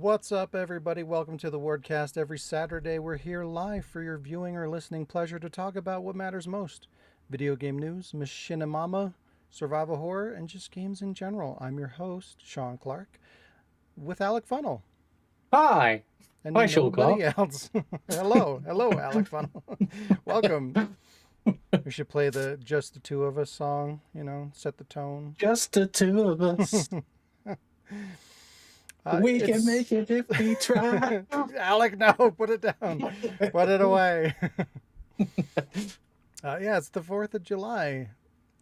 What's up, everybody? Welcome to the WardCast. Every Saturday, we're here live for your viewing or listening pleasure to talk about what matters most: video game news, machinima, survival horror, and just games in general. I'm your host, Sean Clark, with Alec Funnel Hi. Hi, and Sean nobody Clark. else. Hello, Alec Funnel. Welcome. We should play the Just the Two of Us song, set the tone. Just the two of us. We can make it if we try. Alec, no, put it down. Put it away. Yeah, it's the 4th of July.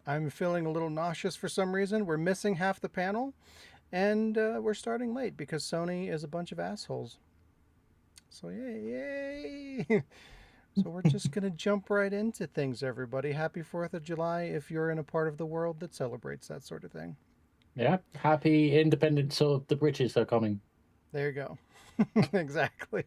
I'm feeling a little nauseous for some reason. We're missing half the panel, and we're starting late because Sony is a bunch of assholes. So, yay. So we're just going to jump right into things, everybody. Happy 4th of July if you're in a part of the world that celebrates that sort of thing. Yeah, happy independence of the British are coming. There you go. Exactly.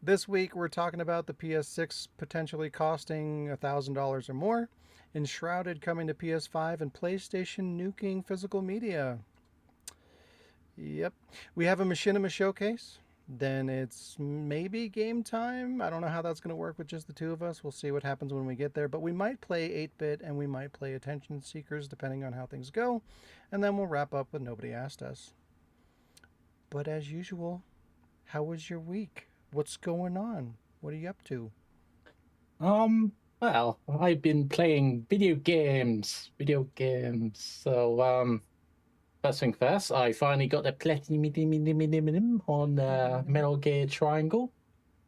This week, we're talking about the PS6 potentially costing $1,000 or more, Enshrouded coming to PS5, and PlayStation nuking physical media. Yep. We have a Machinima showcase. Then it's maybe game time. I don't know how that's going to work with just the two of us. We'll see what happens when we get there. But we might play 8-bit and we might play Attention Seekers, depending on how things go. And then we'll wrap up with Nobody Asked Us. But as usual, how was your week? What's going on? What are you up to? Well, I've been playing video games. So, first thing first, I finally got the platinum on Metal Gear Triangle.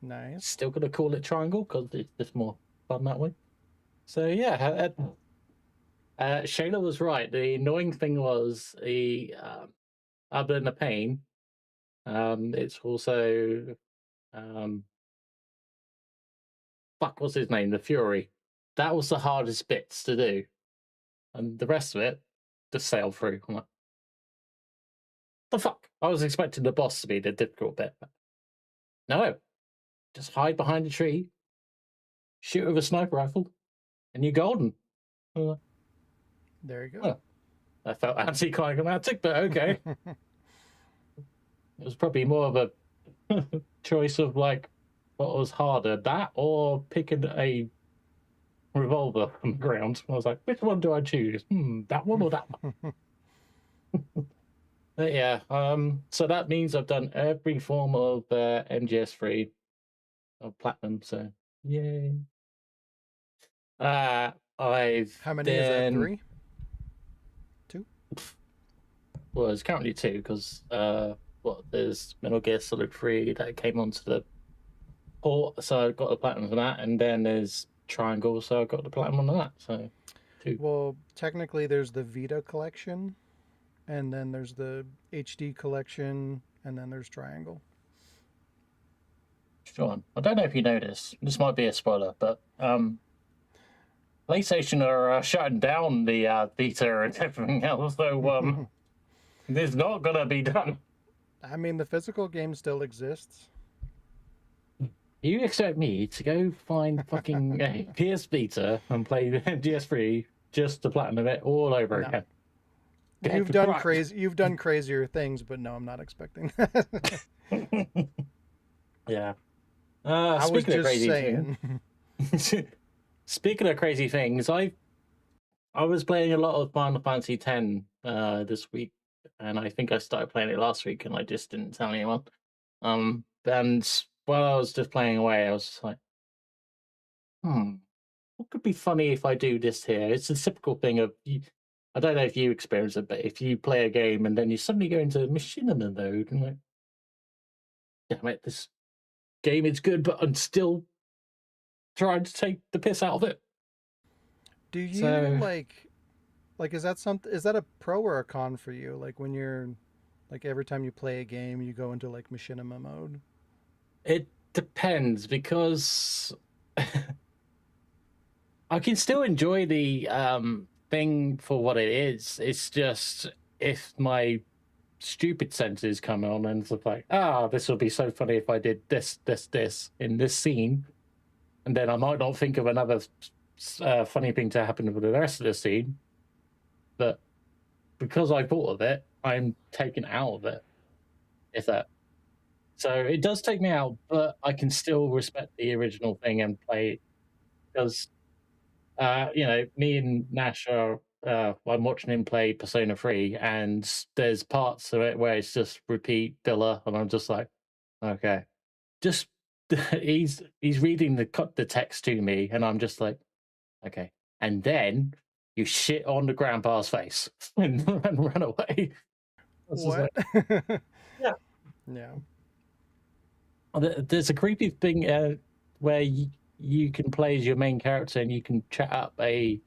Nice. Still gonna call it Triangle because it's just more fun that way. So yeah, Shayla was right. The annoying thing was other than the pain, it's also fuck, what's his name? The Fury. That was the hardest bits to do, and the rest of it just sailed through. I'm like, the fuck? I was expecting the boss to be the difficult bit. But no, just hide behind a tree, shoot with a sniper rifle, and you're golden. There you go. Well, I felt anticlimactic, but okay. It was probably more of a choice of like what was harder, that or picking a revolver from the ground. I was like, which one do I choose? That one or that one? But yeah, so that means I've done every form of MGS3 of Platinum, so yay. I've How many is that? 3? 2? Well, it's currently 2 because there's Metal Gear Solid 3 that came onto the port, so I got the Platinum for that, and then there's Triangle, so I got the Platinum on that. So 2. Well, technically, there's the Vita collection, and then there's the HD collection, and then there's Triangle. Sean, I don't know if you know this. This might be a spoiler, but PlayStation are shutting down the Vita and everything else, so it's not gonna be done. I mean, the physical game still exists. You expect me to go find fucking PS Vita and play MGS3 just to platinum it all over again? You've done crazy. You've done crazier things, but no, I'm not expecting that. Yeah. I was just saying. Speaking of crazy things, I was playing a lot of Final Fantasy X this week, and I think I started playing it last week, and I just didn't tell anyone. And while I was just playing away, I was just like, what could be funny if I do this here? It's a typical thing of, I don't know if you experience it, but if you play a game and then you suddenly go into machinima mode, and like, damn it, this game is good, but I'm still trying to take the piss out of it. Do you like is that a pro or a con for you? Like when you're like every time you play a game you go into like machinima mode? It depends because I can still enjoy the thing for what it is. It's just if my stupid senses come on and it's like, this would be so funny if I did this in this scene, and then I might not think of another funny thing to happen with the rest of the scene, but because I thought of it, I'm taken out of it. If that So it does take me out, but I can still respect the original thing and play because me and Nash are. I'm watching him play Persona 3, and there's parts of it where it's just repeat filler, and I'm just like, okay, just he's reading the text to me, and I'm just like, okay, and then you shit on the grandpa's face and run away. This is What? like, yeah. Yeah. There's a creepy thing where you can play as your main character and you can chat up a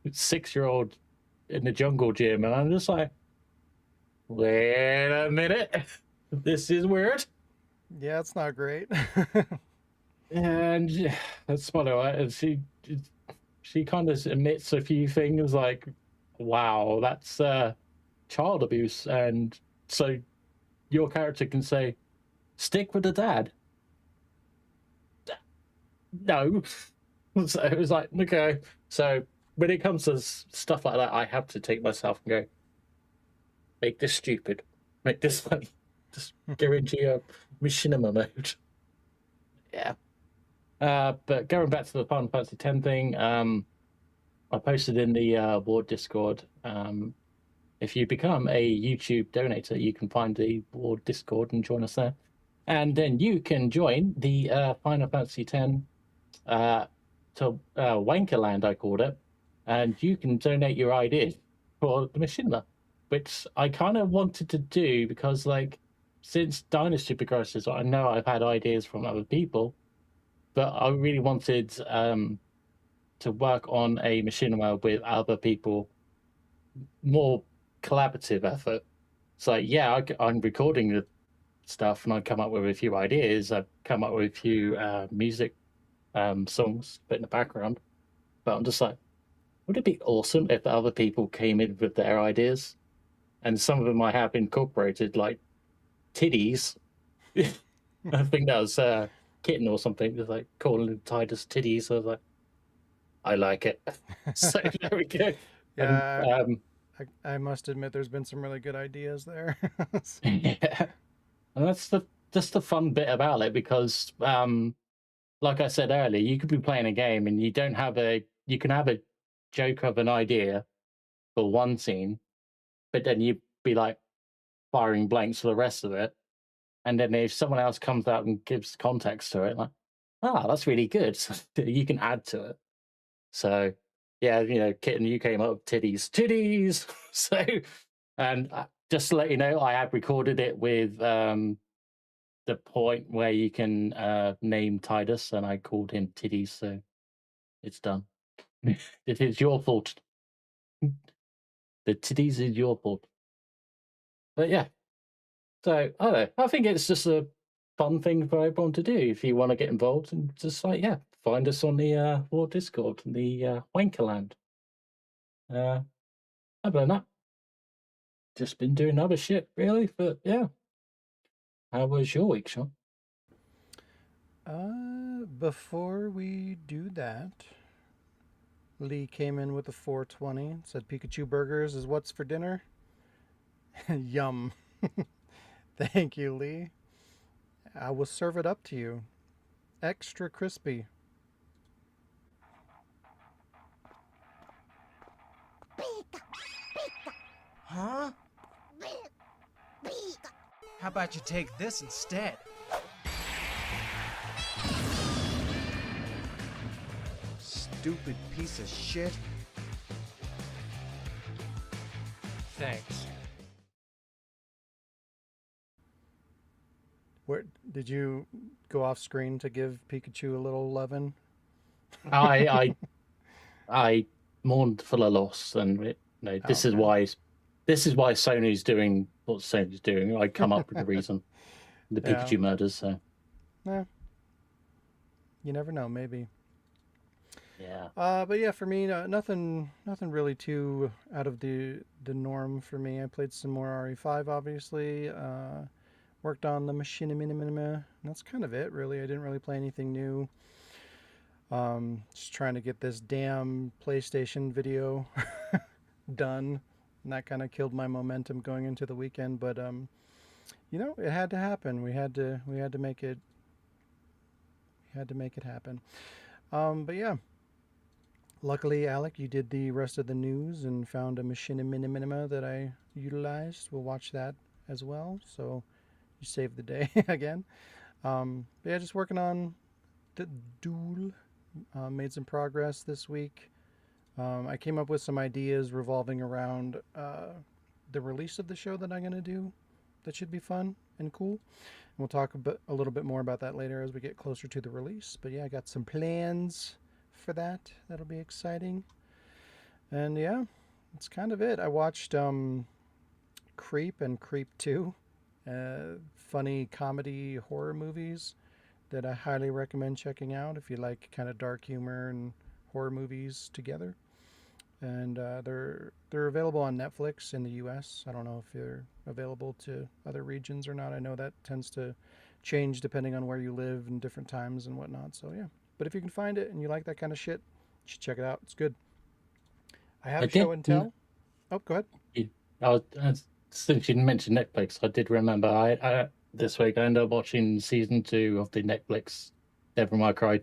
6-year-old in the jungle gym, and I'm just like, wait a minute, this is weird. Yeah, it's not great. And that's funny. Right? She kind of admits a few things like, wow, that's child abuse. And so your character can say, stick with the dad. No. So it was like, okay. So when it comes to stuff like that, I have to take myself and go, make this stupid. Make this funny. Just go into your machinima mode. Yeah. But going back to the Final Fantasy X thing, I posted in the Ward Discord. If you become a YouTube donator, you can find the Ward Discord and join us there. And then you can join the Final Fantasy X to Wankerland, I called it. And you can donate your ideas for the machinima, which I kind of wanted to do because, like, since Dynasty progresses, I know I've had ideas from other people, but I really wanted to work on a machinima with other people, more collaborative effort. It's like, yeah, I'm recording the stuff and I come up with a few ideas. I've come up with a few music songs put in the background, but I'm just like, would it be awesome if other people came in with their ideas? And some of them I have incorporated, like titties. I think that was Kitten or something, just like calling Titus titties. I was like, I like it. So there we go. And Yeah, I must admit there's been some really good ideas there. yeah, and that's the just the fun bit about it because, like I said earlier, you could be playing a game and you can have a joke of an idea for one scene, but then you'd be like firing blanks for the rest of it. And then if someone else comes out and gives context to it, like, that's really good. You can add to it. So, yeah, Kitten, you came up with titties, titties. So, and just to let you know, I have recorded it with the point where you can name Titus, and I called him titties. So it's done. It is your fault. The titties is your fault. But yeah, so I don't know. I think it's just a fun thing for everyone to do if you want to get involved and just like, yeah, find us on the War Discord, the Wankerland. Other than that, just been doing other shit really. But yeah, how was your week, Sean? Before we do that, Lee came in with a 420. Said Pikachu burgers is what's for dinner. Yum. Thank you, Lee. I will serve it up to you. Extra crispy. Huh? How about you take this instead? Stupid piece of shit. Thanks. Where did you go off screen to give Pikachu a little lovin'? I I mourned for the loss, and this is Okay. why Sony's doing what Sony's doing. I come up with the reason, the Yeah. Pikachu murders. So Yeah. You never know. Maybe. yeah, But yeah, for me, nothing really too out of the norm for me. I played some more RE5, obviously. Worked on the machinima. That's kind of it, really. I didn't really play anything new. Just trying to get this damn PlayStation video done, and that kind of killed my momentum going into the weekend. But You know, it had to happen. We had to make it happen. But yeah, luckily, Alec, you did the rest of the news and found a machinima minima that I utilized. We'll watch that as well. So you saved the day again. But yeah, just working on the Duel. Made some progress this week. I came up with some ideas revolving around the release of the show that I'm going to do. That should be fun and cool. And we'll talk a little bit more about that later as we get closer to the release. But yeah, I got some plans for that. That'll be exciting. And yeah, that's kind of it. I watched Creep and Creep 2, funny comedy horror movies that I highly recommend checking out if you like kind of dark humor and horror movies together. And they're available on Netflix in the U.S. I don't know if they're available to other regions or not. I know that tends to change depending on where you live and different times and whatnot. So yeah, but if you can find it and you like that kind of shit, you should check it out. It's good. I have I a show did. and tell. Oh, go ahead. Since you mentioned Netflix, I did remember. I this week I ended up watching season 2 of the Netflix Devil May Cry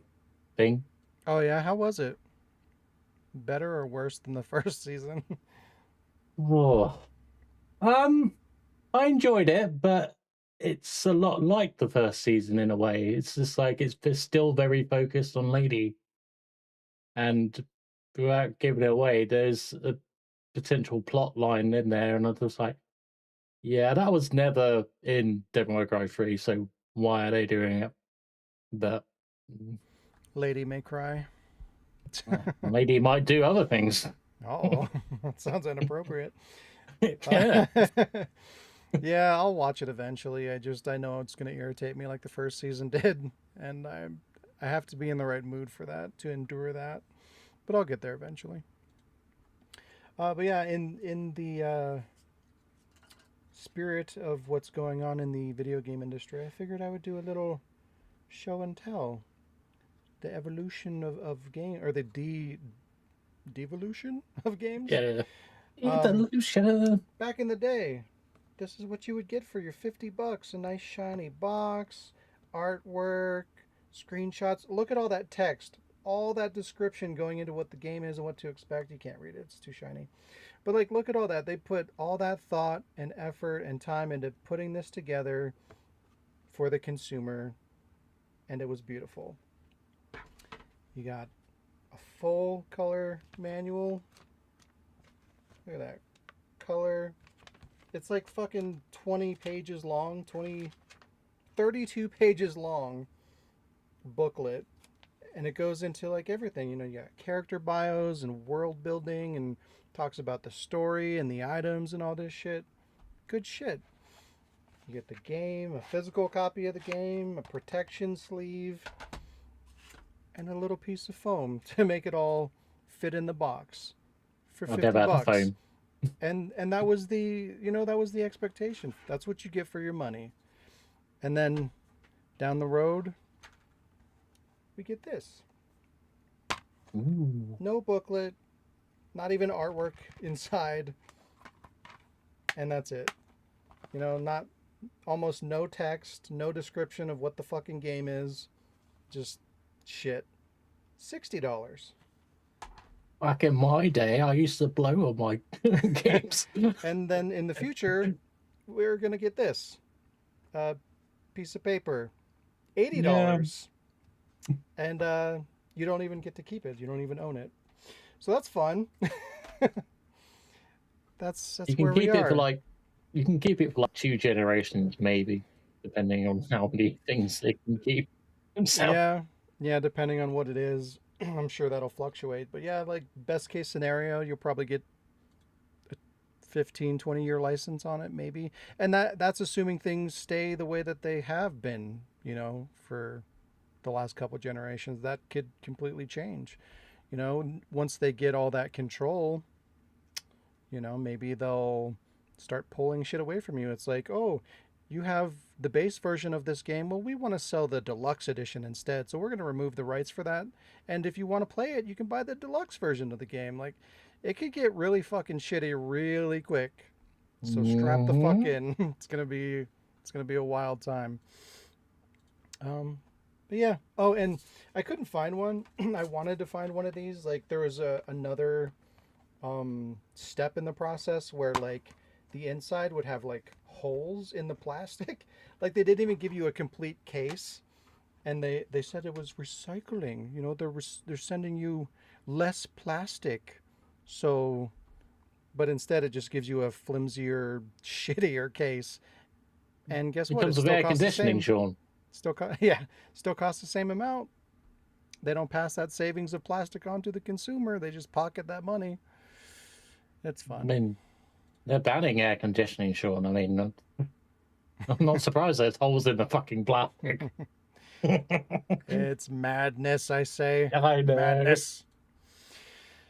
thing. Oh yeah, how was it? Better or worse than the first season? Oh, I enjoyed it, but it's a lot like the first season in a way. It's just like it's still very focused on Lady, and without giving it away, there's a potential plot line in there, and I'm just like, yeah, that was never in Devil May Cry 3, so why are they doing it? But Lady May Cry. Lady might do other things. Oh, that sounds inappropriate. Yeah. Yeah, I'll watch it eventually. I know it's going to irritate me like the first season did, and I have to be in the right mood for that to endure that. But I'll get there eventually. But yeah, in the spirit of what's going on in the video game industry, I figured I would do a little show and tell. The evolution of game, or the devolution of games. Yeah. Evolution. Back in the day, this is what you would get for your $50. A nice shiny box, artwork, screenshots. Look at all that text, all that description going into what the game is and what to expect. You can't read it, it's too shiny. But like, look at all that. They put all that thought and effort and time into putting this together for the consumer, and it was beautiful. You got a full color manual. Look at that color. It's like fucking 20 pages long, 32 pages long booklet. And it goes into like everything. You know, you got character bios and world building and talks about the story and the items and all this shit. Good shit. You get the game, a physical copy of the game, a protection sleeve, and a little piece of foam to make it all fit in the box for $50. Phone. And that was the expectation. That's what you get for your money. And then down the road, we get this. Ooh. No booklet, not even artwork inside. And that's it. You know, not almost no text, no description of what the fucking game is. Just shit. $60. Back in my day, I used to blow on my games. And then in the future, we're gonna get this piece of paper, $80, and you don't even get to keep it. You don't even own it. So that's fun. that's You can where keep we it are. for like, you can keep it for like 2 generations, maybe, depending on how many things they can keep themselves. Yeah, depending on what it is. I'm sure that'll fluctuate. But yeah, like best case scenario, you'll probably get a 15, 20-year license on it, maybe. And that's assuming things stay the way that they have been, you know, for the last couple generations. That could completely change. You know, once they get all that control, you know, maybe they'll start pulling shit away from you. It's like, oh, you have the base version of this game. Well, we want to sell the deluxe edition instead. So we're going to remove the rights for that. And if you want to play it, you can buy the deluxe version of the game. Like, it could get really fucking shitty really quick. So strap the fuck in. It's going to be It's going to be a wild time. But yeah. Oh, and I couldn't find one. I wanted to find one of these. Like there was another step in the process where like the inside would have like holes in the plastic. Like they didn't even give you a complete case, and they said it was recycling. You know, they're sending you less plastic, so. But instead, it just gives you a flimsier, shittier case. And guess It what? It comes with still air costs the conditioning, same. Sean. Yeah, still costs the same amount. They don't pass that savings of plastic on to the consumer. They just pocket that money. It's I fun. mean, they're banning air conditioning, Sean. I mean, I'm not surprised there's holes in the fucking plastic. It's madness, I say. I know. Madness.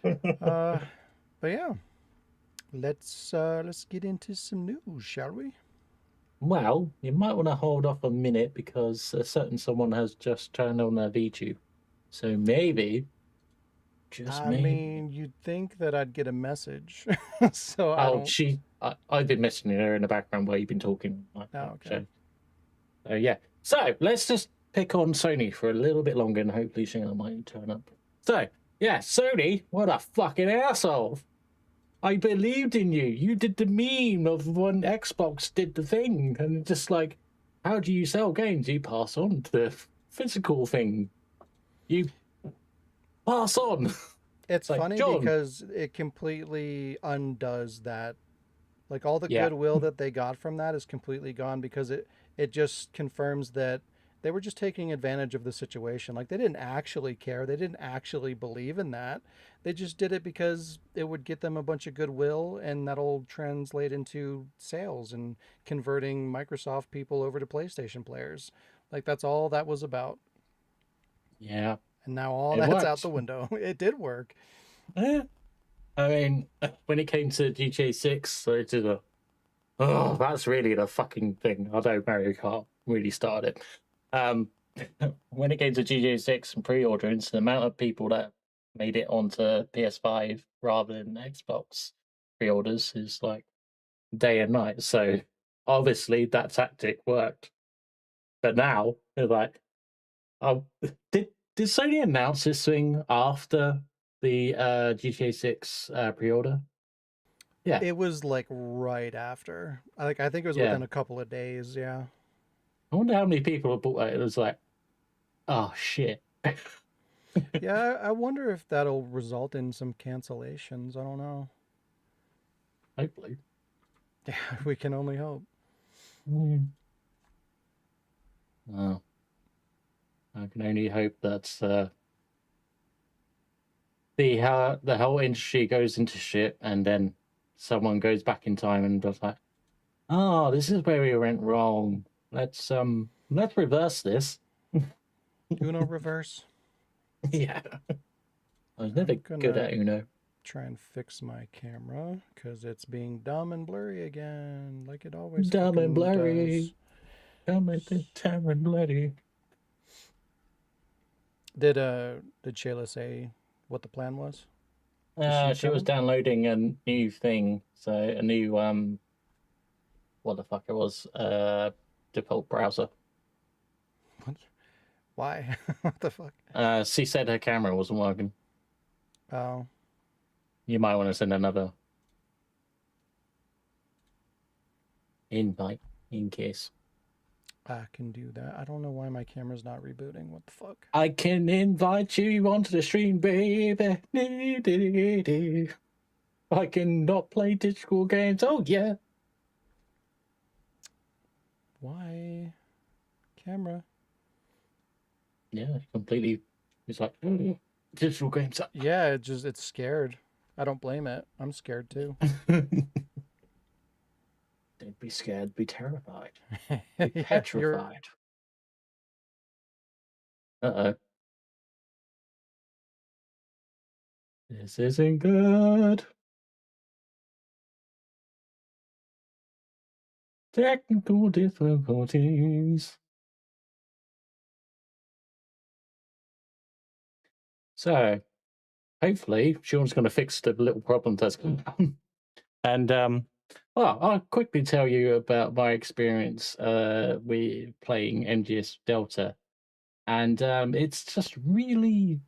But yeah, let's get into some news, shall we? Well, you might want to hold off a minute because a certain someone has just turned on their VTube. So maybe, just I maybe. mean, you'd think that I'd get a message, so I Oh, don't. I've been messaging her in the background while you've been talking like Oh, that. okay. So yeah. So let's just pick on Sony for a little bit longer and hopefully she might turn up. So yeah, Sony, what a fucking asshole! I believed in you. You did the meme of when Xbox did the thing, and just like, how do you sell games? You pass on the physical thing. You pass on. It's Like, funny John. because it completely undoes that. Like all the Yeah. goodwill that they got from that is completely gone because it just confirms that they were just taking advantage of the situation. Like they didn't actually care. They didn't actually believe in that. They just did it because it would get them a bunch of goodwill and that'll translate into sales and converting Microsoft people over to PlayStation players. Like that's all that was about. Yeah. And now all It that's out worked. the window. It did work. Yeah. I mean, when it came to GTA 6, so it's just a, oh, that's really the fucking thing. Although Mario Kart really started it. When it came to GTA 6 and pre-orders, the amount of people that made it onto PS5 rather than Xbox pre-orders is like day and night. So obviously that tactic worked. But now it's like, oh, did Sony announce this thing after the GTA 6 pre-order? Yeah, It was like right after. I think it was yeah. within a couple of days, yeah. I wonder how many people bought it. It was like, oh shit. Yeah, I wonder if that'll result in some cancellations. I don't know. Hopefully. Yeah, we can only hope. Mm. Oh, I can only hope that the whole industry goes into shit, and then someone goes back in time and does like, oh, this is where we went wrong. Let's reverse this. Uno reverse. Yeah, I was never I'm good gonna at Uno. try and fix my camera because it's being dumb and blurry again, like it always Dumb and fucking does. blurry. Dumb and blurry. Did Shayla say what the plan was? She was downloading a new thing, so a new what the fuck it was, default browser. What? Why? What the fuck? She said her camera wasn't working. Oh, You might want to send another invite in case. I can do that. I don't know why my camera's not rebooting. What the fuck? I can invite you onto the stream, baby. I can not play digital games. Oh yeah. Why? Camera. Yeah, completely. It's like digital games. Yeah, it's scared. I don't blame it. I'm scared too. Don't be scared. Be terrified. Yeah, Be petrified. Uh-oh. This isn't good. Technical difficulties. So, hopefully, Sean's going to fix the little problem that's going on. And Well, I'll quickly tell you about my experience with playing MGS Delta, and it's just really,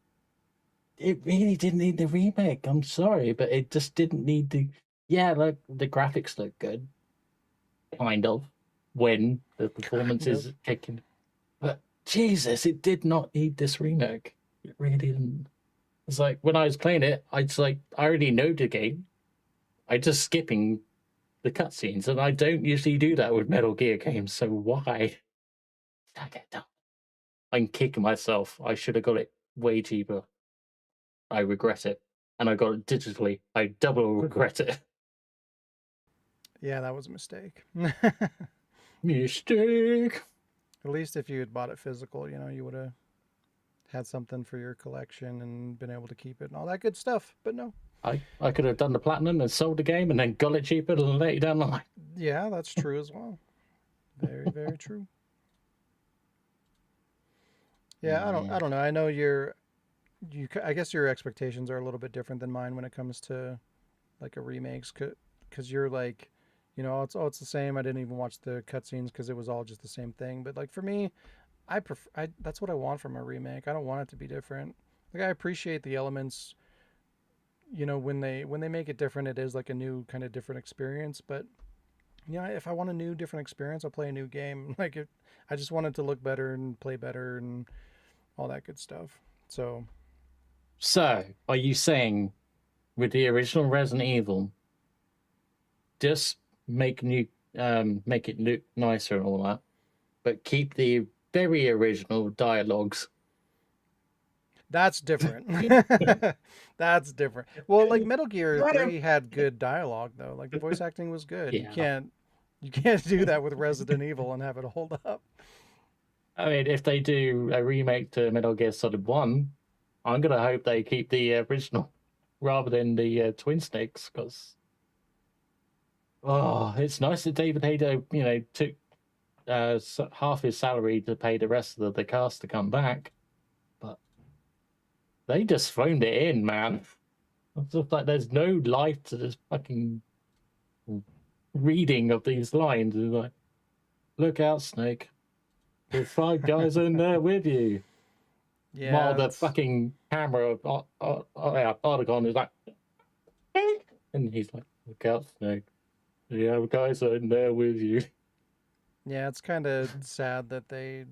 it really didn't need the remake. I'm sorry, but it just didn't need the. Yeah, like the graphics look good, kind of, when the performance Kind of. is kicking. But Jesus, it did not need this remake. It really didn't. It's like when I was playing it, I already know the game. I just skipping the cutscenes, and I don't usually do that with Metal Gear games. So why did I get done? I'm kicking myself. I should have got it way cheaper. I regret it, and I got it digitally. I double regret it. Yeah, that was a mistake. Mistake. At least if you had bought it physical, you would have had something for your collection and been able to keep it and all that good stuff. But no. I could have done the platinum and sold the game and then got it cheaper and later down the line. Yeah, that's true as well. Very, very true. Yeah, I don't know. I know I guess your expectations are a little bit different than mine when it comes to like a remakes, because you're like, it's the same. I didn't even watch the cutscenes because it was all just the same thing. But like for me, that's what I want from a remake. I don't want it to be different. Like I appreciate the elements, when they make it different, it is like a new kind of different experience. But if I want a new different experience, I'll play a new game. I just want it to look better and play better and all that good stuff. So Are you saying with the original Resident Evil, just make it look nicer and all that, but keep the very original dialogues? that's different. That's different. Well, like Metal Gear 3 had good dialogue though. Like the voice acting was good. Yeah. You can't do that with Resident Evil and have it hold up. I mean, if they do a remake to Metal Gear Solid 1, I'm going to hope they keep the original rather than the Twin Snakes, because it's nice that David Hayter, took half his salary to pay the rest of the cast to come back, but they just phoned it in, man. It's just like there's no life to this fucking reading of these lines. It's like, look out, Snake. There's 5 guys in there with you. Yeah. While the fucking camera of Articon is like, and he's like, look out, Snake. Yeah, guys are in there with you. Yeah, it's kind of sad that they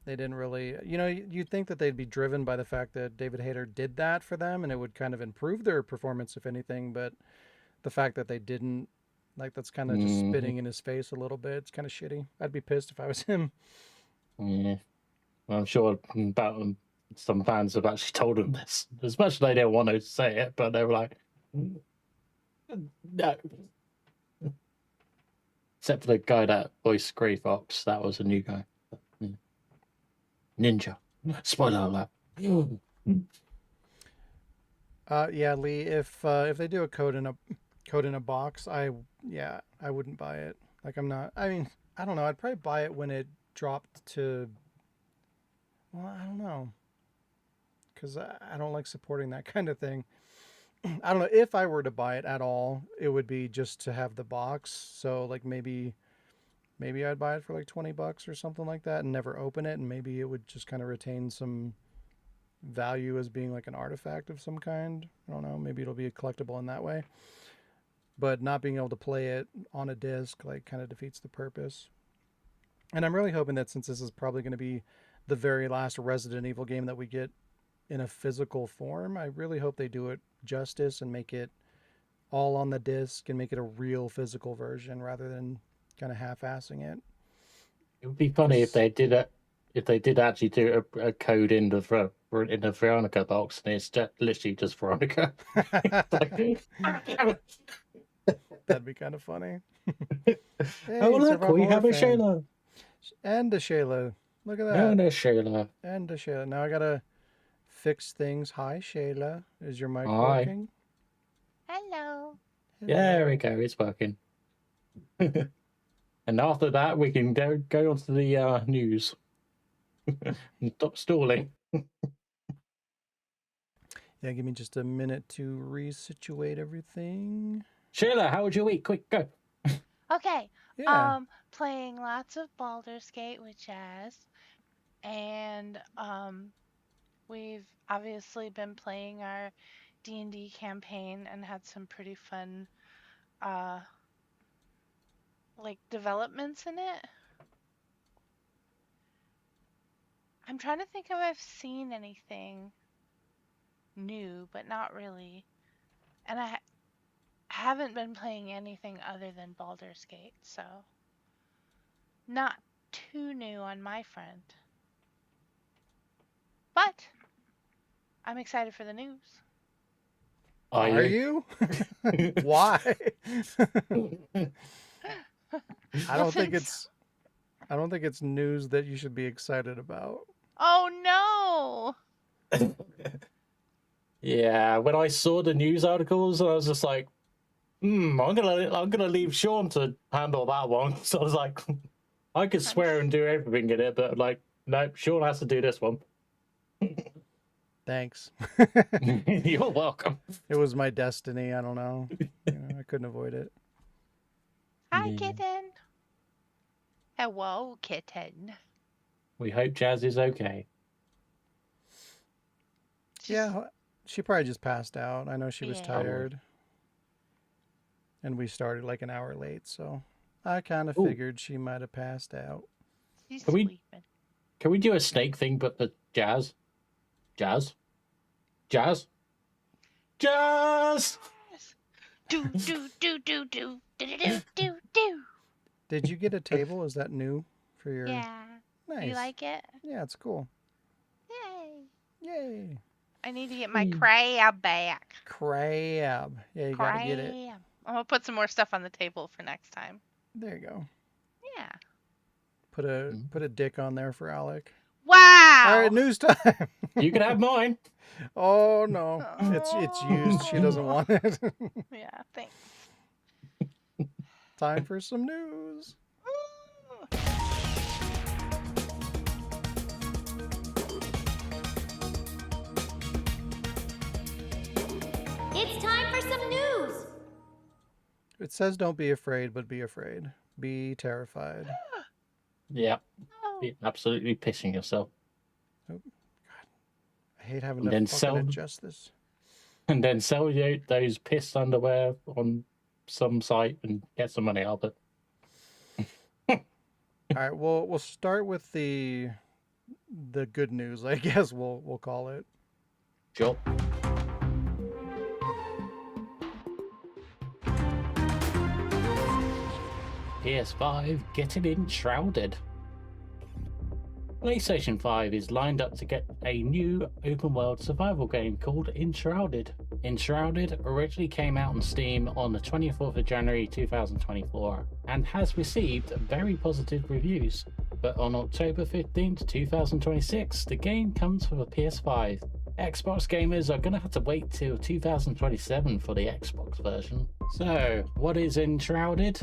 didn't really, you'd think that they'd be driven by the fact that David Hayter did that for them and it would kind of improve their performance if anything, but the fact that they didn't, like, that's kind of just spitting in his face a little bit. It's kind of shitty. I'd be pissed if I was him. Yeah. I'm sure about some fans have actually told him this, as much as they don't want to say it, but they were like, no. Except for the guy that voiced Grey Fox, that was a new guy. Ninja. Spoiler alert. Yeah, Lee. If they do a code in a box, I wouldn't buy it. Like I'm not. I mean, I don't know. I'd probably buy it when it dropped to. Well, I don't know. Because I don't like supporting that kind of thing. I don't know, if I were to buy it at all, it would be just to have the box. So like maybe I'd buy it for like $20 or something like that and never open it, and maybe it would just kind of retain some value as being like an artifact of some kind. I don't know, maybe it'll be a collectible in that way. But not being able to play it on a disc like kind of defeats the purpose. And I'm really hoping that since this is probably going to be the very last Resident Evil game that we get in a physical form, I really hope they do it justice and make it all on the disc and make it a real physical version rather than kind of half-assing it. It would be funny if they did it. If they did actually do a code in the Veronica box, and it's literally just Veronica. That'd be kind of funny. Hey, oh look, we have a Shayla. And a Shayla. Look at that. And a Shayla. And a Shayla. Now I gotta fix things. Hi, Shayla. Is your mic Hi. working? Hello. There we go. It's working. And after that, we can go on to the news. Stop stalling. Yeah, give me just a minute to resituate everything. Sheila, how was your week? Quick, go. Okay. Yeah. Playing lots of Baldur's Gate with Jazz, and we've obviously been playing our D&D campaign and had some pretty fun uh like developments in it. I'm trying to think if I've seen anything new, but not really. And I haven't been playing anything other than Baldur's Gate, so not too new on my front. But I'm excited for the news. Are you? Why? I don't think it's news that you should be excited about. Oh no! Yeah, when I saw the news articles, I was just like, I'm gonna leave Sean to handle that one. So I was like, I could swear and do everything in it, but like, no, Sean has to do this one. Thanks. You're welcome. It was my destiny. I don't know. I couldn't avoid it. Hi, Yeah. kitten. Hello, kitten. We hope Jazz is okay. Yeah, she probably just passed out. I know she was Yeah. tired. And we started like an hour late, so I kind of Ooh. figured she might have passed out. She's Can we- sleeping. Can we do a snake thing, but for Jazz? Jazz? Jazz? Jazz! Do do do do do do do do do. Did you get a table? Is that new for your? Yeah. Nice. You like it? Yeah, it's cool. Yay! Yay. I need to get my crab back. Crab. Yeah, you gotta get it. Crab. I'm gonna put some more stuff on the table for next time. There you go. Yeah. Put a dick on there for Alec. Wow. All right, news time. You can have mine. Oh no, it's used. She doesn't want it. Yeah. Thanks. Time for some news. It's time for some news. It says don't be afraid, but be afraid. Be terrified. Yeah, Oh. you're absolutely pissing yourself. I hate having And to then fucking adjust this. And then sell you those pissed underwear on some site and get some money out of it. All right, we'll start with the good news, I guess we'll call it. Sure. PS5 getting enshrouded. PlayStation 5 is lined up to get a new open world survival game called Enshrouded. Enshrouded originally came out on Steam on the 24th of January 2024 and has received very positive reviews. But on October 15th, 2026, the game comes for the PS5. Xbox gamers are going to have to wait till 2027 for the Xbox version. So, what is Enshrouded?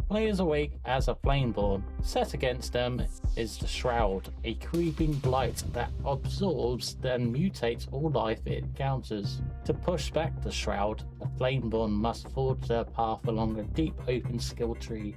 Players awake as a flameborn. Set against them is the Shroud, a creeping blight that absorbs then mutates all life it encounters. To push back the Shroud, the flameborn must forge their path along a deep open skill tree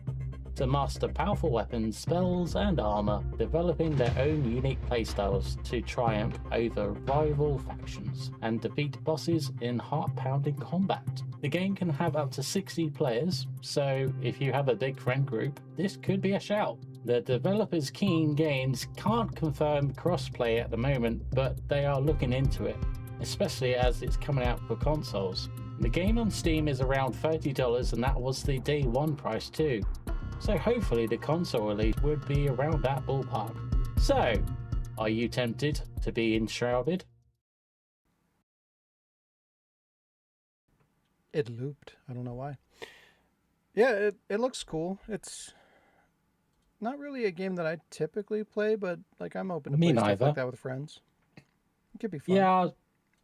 to master powerful weapons, spells, and armor, developing their own unique playstyles to triumph over rival factions and defeat bosses in heart-pounding combat. The game can have up to 60 players, so if you have a big friend group, this could be a shout. The developers Keen Games can't confirm crossplay at the moment, but they are looking into it, especially as it's coming out for consoles. The game on Steam is around $30 and that was the day one price too. So hopefully the console release would be around that ballpark. So, are you tempted to be enshrouded? It looped. I don't know why. Yeah, it looks cool. It's not really a game that I typically play, but like I'm open to Me play stuff neither. like that with friends. It could be fun. Yeah,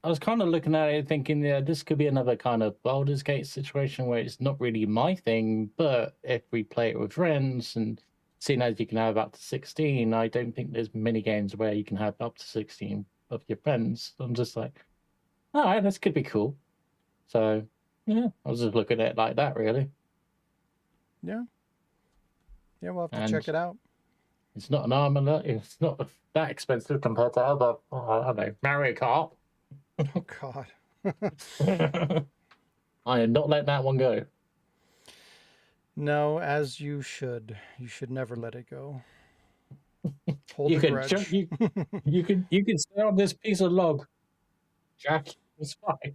I was kind of looking at it thinking, yeah, this could be another kind of Baldur's Gate situation where it's not really my thing, but if we play it with friends and seeing as you can have up to 16, I don't think there's many games where you can have up to 16 of your friends. I'm just like, all right, this could be cool. So, yeah, I was just looking at it like that, really. Yeah. Yeah, we'll have to And check it out. it's not an arm and it's not that expensive compared to other, I don't know, Mario Kart. Oh, God. I am not letting that one go. No, as you should. You should never let it go. Hold You a can grudge. you can stay on this piece of log, Jack. It's fine.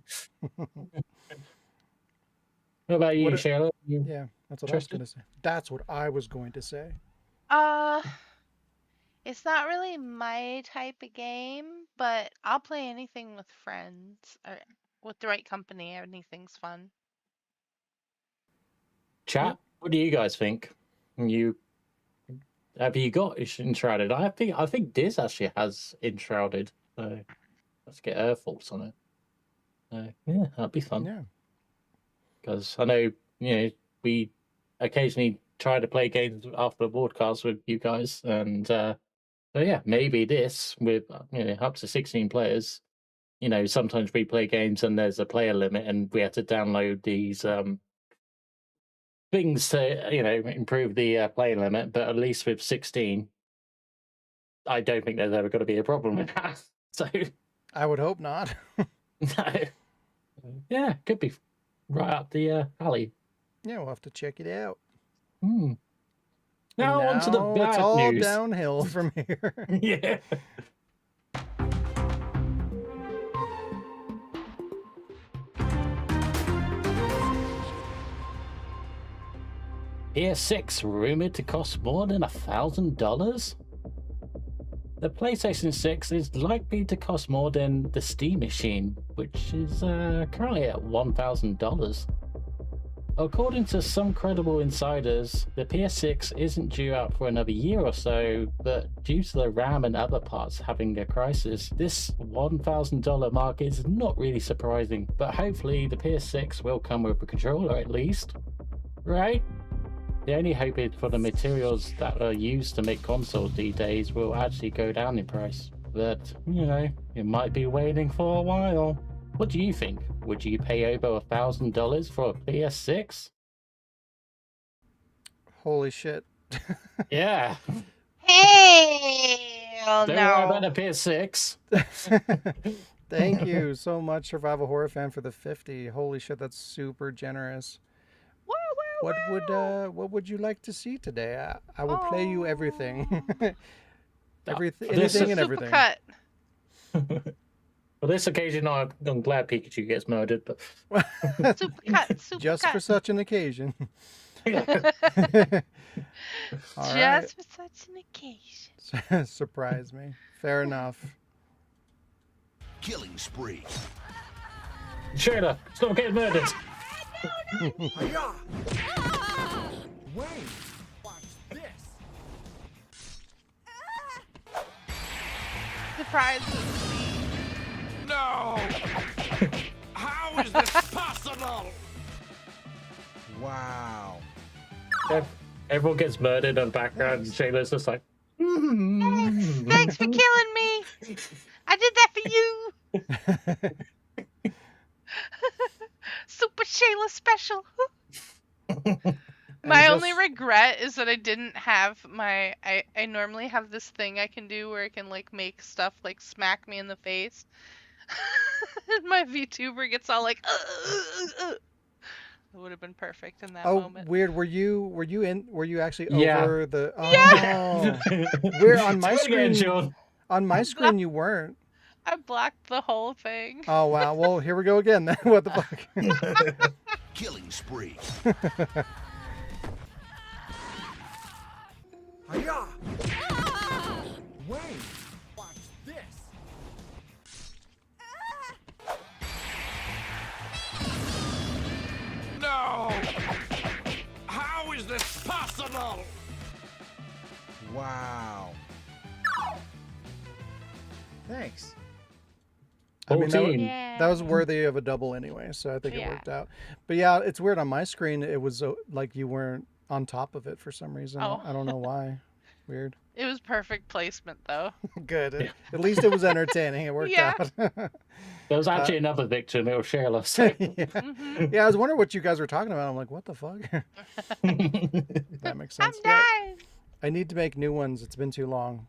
What about you, What a- Shayla? You Yeah, that's what I was interested? going to say. That's what I was going to say. It's not really my type of game, but I'll play anything with friends or with the right company. Anything's fun. Chat. What do you guys think? You have you got Enshrouded? I think Diz actually has Enshrouded. So let's get her thoughts on it. Yeah, that'd be fun. Yeah. Because I know we occasionally try to play games after the broadcast with you guys, and so yeah, maybe this with up to 16 players. Sometimes we play games and there's a player limit, and we have to download these things to improve the player limit. But at least with 16, I don't think there's ever going to be a problem with that. So I would hope not. no, yeah, could be right up the alley. Yeah, we'll have to check it out. Now on to the Now bad it's all news. downhill from here. Yeah. PS6 rumored to cost more than $1,000? The PlayStation 6 is likely to cost more than the Steam machine, which is currently at $1,000. According to some credible insiders, the PS6 isn't due out for another year or so, but due to the RAM and other parts having a crisis, this $1,000 mark is not really surprising, but hopefully the PS6 will come with a controller at least, right? The only hope is for the materials that are used to make consoles these days will actually go down in price, but it might be waiting for a while. What do you think? Would you pay over $1,000 for a PS6? Holy shit. Hell Yeah. Don't worry about the no. PS6. Thank you so much, Survival Horror Fan, for the 50. Holy shit, that's super generous. What would you like to see today? I will play you everything. Anything and everything. Supercut. For this occasion, I'm glad Pikachu gets murdered, but Supercut. Just for such an occasion. All right. Just for such an occasion. Surprise me. Fair enough. Killing spree. Shayla, stop getting murdered. Hi-ya! Wait, watch this. Surprises me. No! How is this possible? Wow. Everyone gets murdered in the background, and Shayla's just like, Thanks for killing me. I did that for you. Super Shayla special. My only regret is that I didn't have my. I normally have this thing I can do where I can like make stuff like smack me in the face. And my VTuber gets all like. It would have been perfect in that moment. Weird. Were you actually Yeah. over the? Oh, Yeah. we're on my Do it again, screen. Sean. On my screen, you weren't. I blocked the whole thing. Oh wow. Well, here we go again. Then what the fuck? Killing spree. Hi-ya! Wait, watch this. No! How is this possible? Wow. Thanks. I mean, 14. that was worthy of a double anyway, so I think it Yeah. worked out. But yeah, it's weird on my screen. It was like you weren't on top of it for some reason. Oh. I don't know why. Weird. It was perfect placement, though. Good. Yeah. At least it was entertaining. It worked Yeah. out. There was actually another victim, it was Sheila. So. Yeah. Mhm. Yeah, I was wondering what you guys were talking about. I'm like, what the fuck? That makes I'm sense. Yeah, dying. I need to make new ones. It's been too long.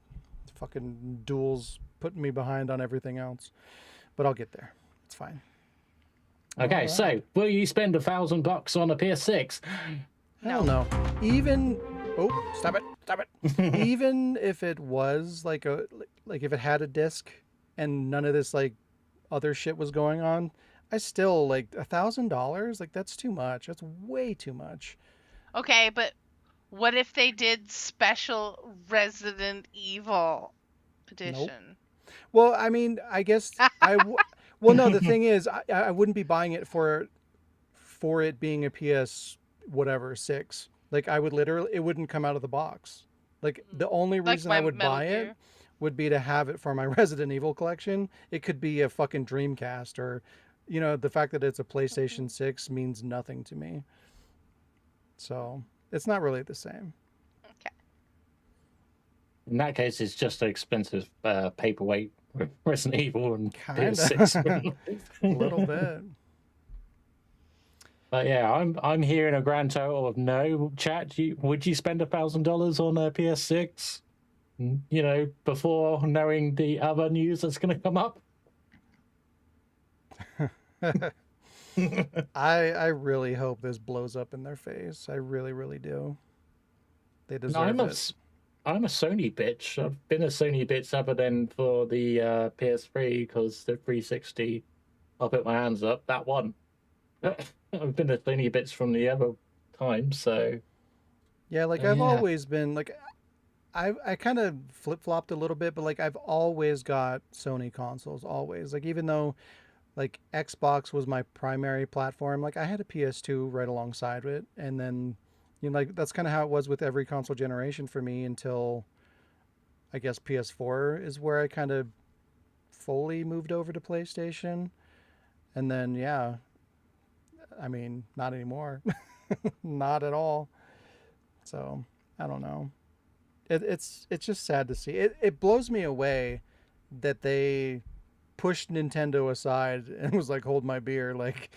Fucking duels putting me behind on everything else. But I'll get there. It's fine. Okay, Alright. so will you spend $1,000 on a PS6? Hell no. Even stop it. Even if it was like if it had a disc and none of this like other shit was going on, I still like $1,000. Like that's too much. That's way too much. Okay, but what if they did special Resident Evil edition? Well, I mean, I guess well, no. The thing is, I wouldn't be buying it for it being a PS whatever 6. Like I would literally, it wouldn't come out of the box. Like the only Like reason my I would Metal buy it Gear. would be to have it for my Resident Evil collection. It could be a fucking Dreamcast or, the fact that it's a PlayStation 6 means nothing to me. So it's not really the same. Okay. In that case, it's just an expensive paperweight with Resident Evil and Kinda. PS6. A little bit. But yeah, I'm hearing a grand total of no. Chat, would you spend $1,000 on a PS6? Before knowing the other news that's going to come up. I really hope this blows up in their face. I really, really do. They deserve it. I'm a Sony bitch. I've been a Sony bitch other than for the PS3 because the 360, I'll put my hands up. That one. I've been a Sony bitch from the other time, so. Yeah, like Oh, I've yeah. always been like I kind of flip-flopped a little bit, but like I've always got Sony consoles, always. Like even though like Xbox was my primary platform, like I had a PS2 right alongside it, and then like that's kind of how it was with every console generation for me until I guess PS4 is where I kind of fully moved over to PlayStation. And then yeah, I mean, not anymore. Not at all. So, I don't know. It's just sad to see. It blows me away that they pushed Nintendo aside and was like, hold my beer. Like,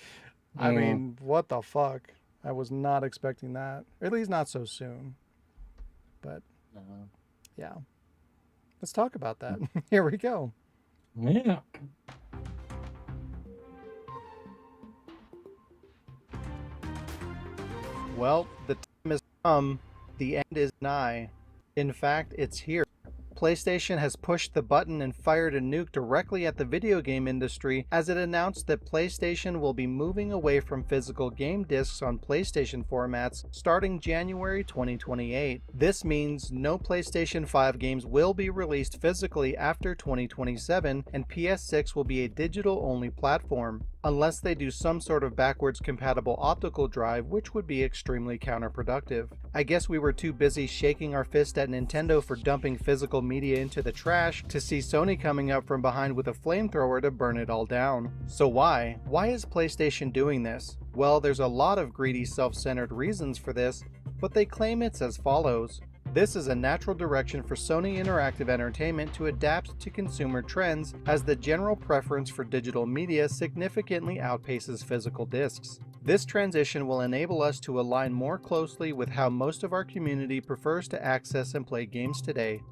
I mean, what the fuck? I was not expecting that. Or at least not so soon. But, yeah. Let's talk about that. Here we go. Yeah. Well, the time has come. The end is nigh. In fact, it's here. PlayStation has pushed the button and fired a nuke directly at the video game industry as it announced that PlayStation will be moving away from physical game discs on PlayStation formats starting January 2028. This means no PlayStation 5 games will be released physically after 2027, and PS6 will be a digital-only platform, unless they do some sort of backwards compatible optical drive, which would be extremely counterproductive. I guess we were too busy shaking our fist at Nintendo for dumping physical media into the trash to see Sony coming up from behind with a flamethrower to burn it all down. So why? Why is PlayStation doing this? Well, there's a lot of greedy, self-centered reasons for this, but they claim it's as follows. This is a natural direction for Sony Interactive Entertainment to adapt to consumer trends as the general preference for digital media significantly outpaces physical discs. This transition will enable us to align more closely with how most of our community prefers to access and play games today.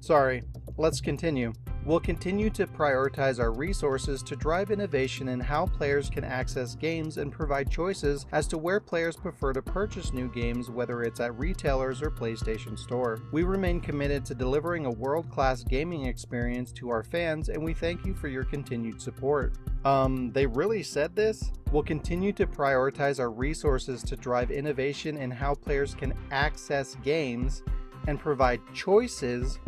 Sorry, let's continue. We'll continue to prioritize our resources to drive innovation in how players can access games and provide choices as to where players prefer to purchase new games, whether it's at retailers or PlayStation Store. We remain committed to delivering a world-class gaming experience to our fans, and we thank you for your continued support. They really said this? We'll continue to prioritize our resources to drive innovation in how players can access games and provide choices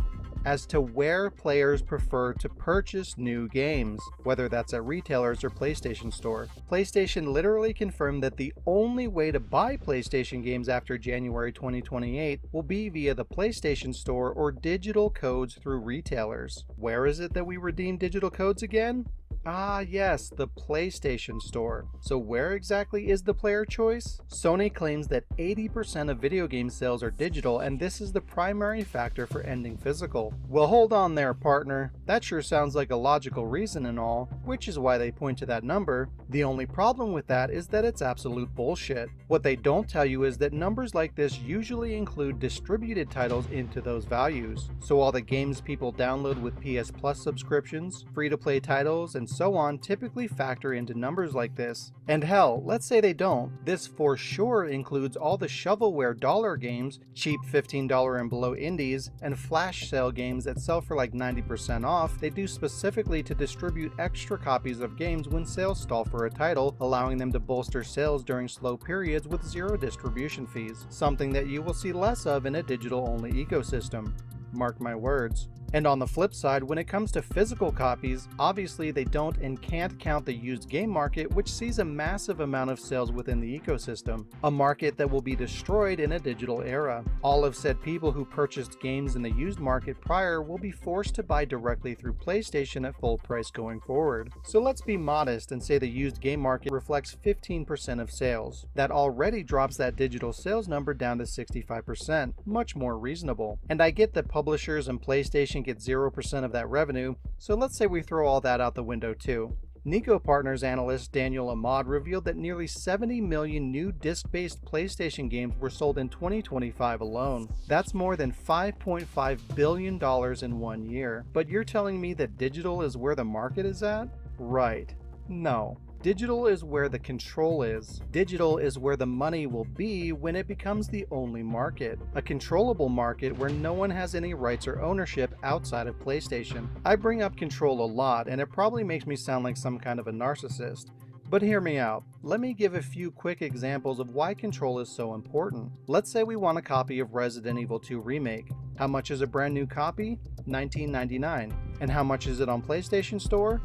as to where players prefer to purchase new games, whether that's at retailers or PlayStation Store. PlayStation literally confirmed that the only way to buy PlayStation games after January 2028 will be via the PlayStation Store or digital codes through retailers. Where is it that we redeem digital codes again? Ah, yes, the PlayStation Store. So where exactly is the player choice? Sony claims that 80% of video game sales are digital, and this is the primary factor for ending physical. Well, hold on there, partner. That sure sounds like a logical reason and all, which is why they point to that number. The only problem with that is that it's absolute bullshit. What they don't tell you is that numbers like this usually include distributed titles into those values. So all the games people download with PS Plus subscriptions, free-to-play titles, and so on typically factor into numbers like this. And hell, let's say they don't. This for sure includes all the shovelware dollar games, cheap $15 and below indies, and flash sale games that sell for like 90% off they do specifically to distribute extra copies of games when sales stall for a title, allowing them to bolster sales during slow periods with zero distribution fees, something that you will see less of in a digital-only ecosystem. Mark my words. And on the flip side, when it comes to physical copies, obviously they don't and can't count the used game market, which sees a massive amount of sales within the ecosystem, a market that will be destroyed in a digital era. All of said people who purchased games in the used market prior will be forced to buy directly through PlayStation at full price going forward. So let's be modest and say the used game market reflects 15% of sales. That already drops that digital sales number down to 65%, much more reasonable. And I get that publishers and PlayStation get 0% of that revenue, so let's say we throw all that out the window too. Nico Partners analyst Daniel Ahmad revealed that nearly 70 million new disc-based PlayStation games were sold in 2025 alone. That's more than $5.5 billion in 1 year. But you're telling me that digital is where the market is at? Right. No. Digital is where the control is. Digital is where the money will be when it becomes the only market. A controllable market where no one has any rights or ownership outside of PlayStation. I bring up control a lot, and it probably makes me sound like some kind of a narcissist. But hear me out. Let me give a few quick examples of why control is so important. Let's say we want a copy of Resident Evil 2 Remake. How much is a brand new copy? $19.99. And how much is it on PlayStation Store?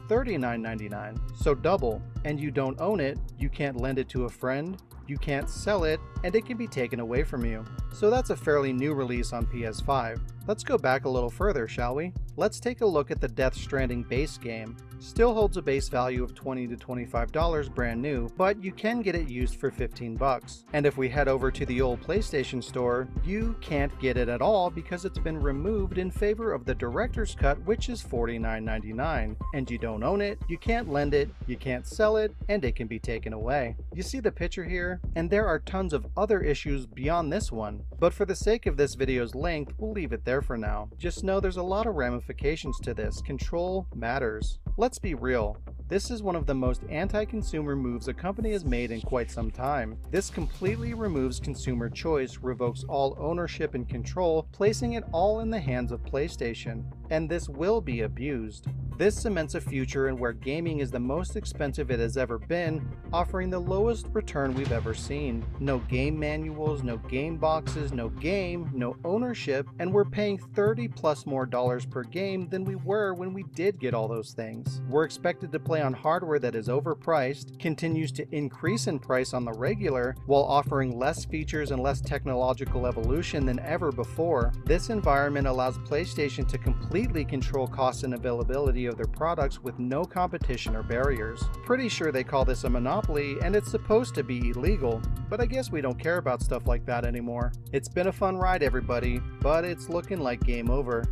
$39.99, so double. And you don't own it, you can't lend it to a friend, you can't sell it, and it can be taken away from you. So that's a fairly new release on PS5. Let's go back a little further, shall we? Let's take a look at the Death Stranding base game. Still holds a base value of $20 to $25 brand new, but you can get it used for $15. And if we head over to the old PlayStation Store, you can't get it at all because it's been removed in favor of the Director's Cut, which is $49.99. And you don't own it, you can't lend it, you can't sell it, and it can be taken away. You see the picture here? And there are tons of other issues beyond this one. But for the sake of this video's length, we'll leave it there for now. Just know there's a lot of ramifications to this. Control matters. Let's be real. This is one of the most anti-consumer moves a company has made in quite some time. This completely removes consumer choice, revokes all ownership and control, placing it all in the hands of PlayStation. And this will be abused. This cements a future in where gaming is the most expensive it has ever been, offering the lowest return we've ever seen. No game manuals, no game boxes, no game, no ownership, and we're paying $30+ more per game than we were when we did get all those things. We're expected to play on hardware that is overpriced, continues to increase in price on the regular, while offering less features and less technological evolution than ever before. This environment allows PlayStation to completely control cost and availability of their products with no competition or barriers. Pretty sure they call this a monopoly, and it's supposed to be illegal, but I guess we don't care about stuff like that anymore. It's been a fun ride, everybody, but it's looking like game over.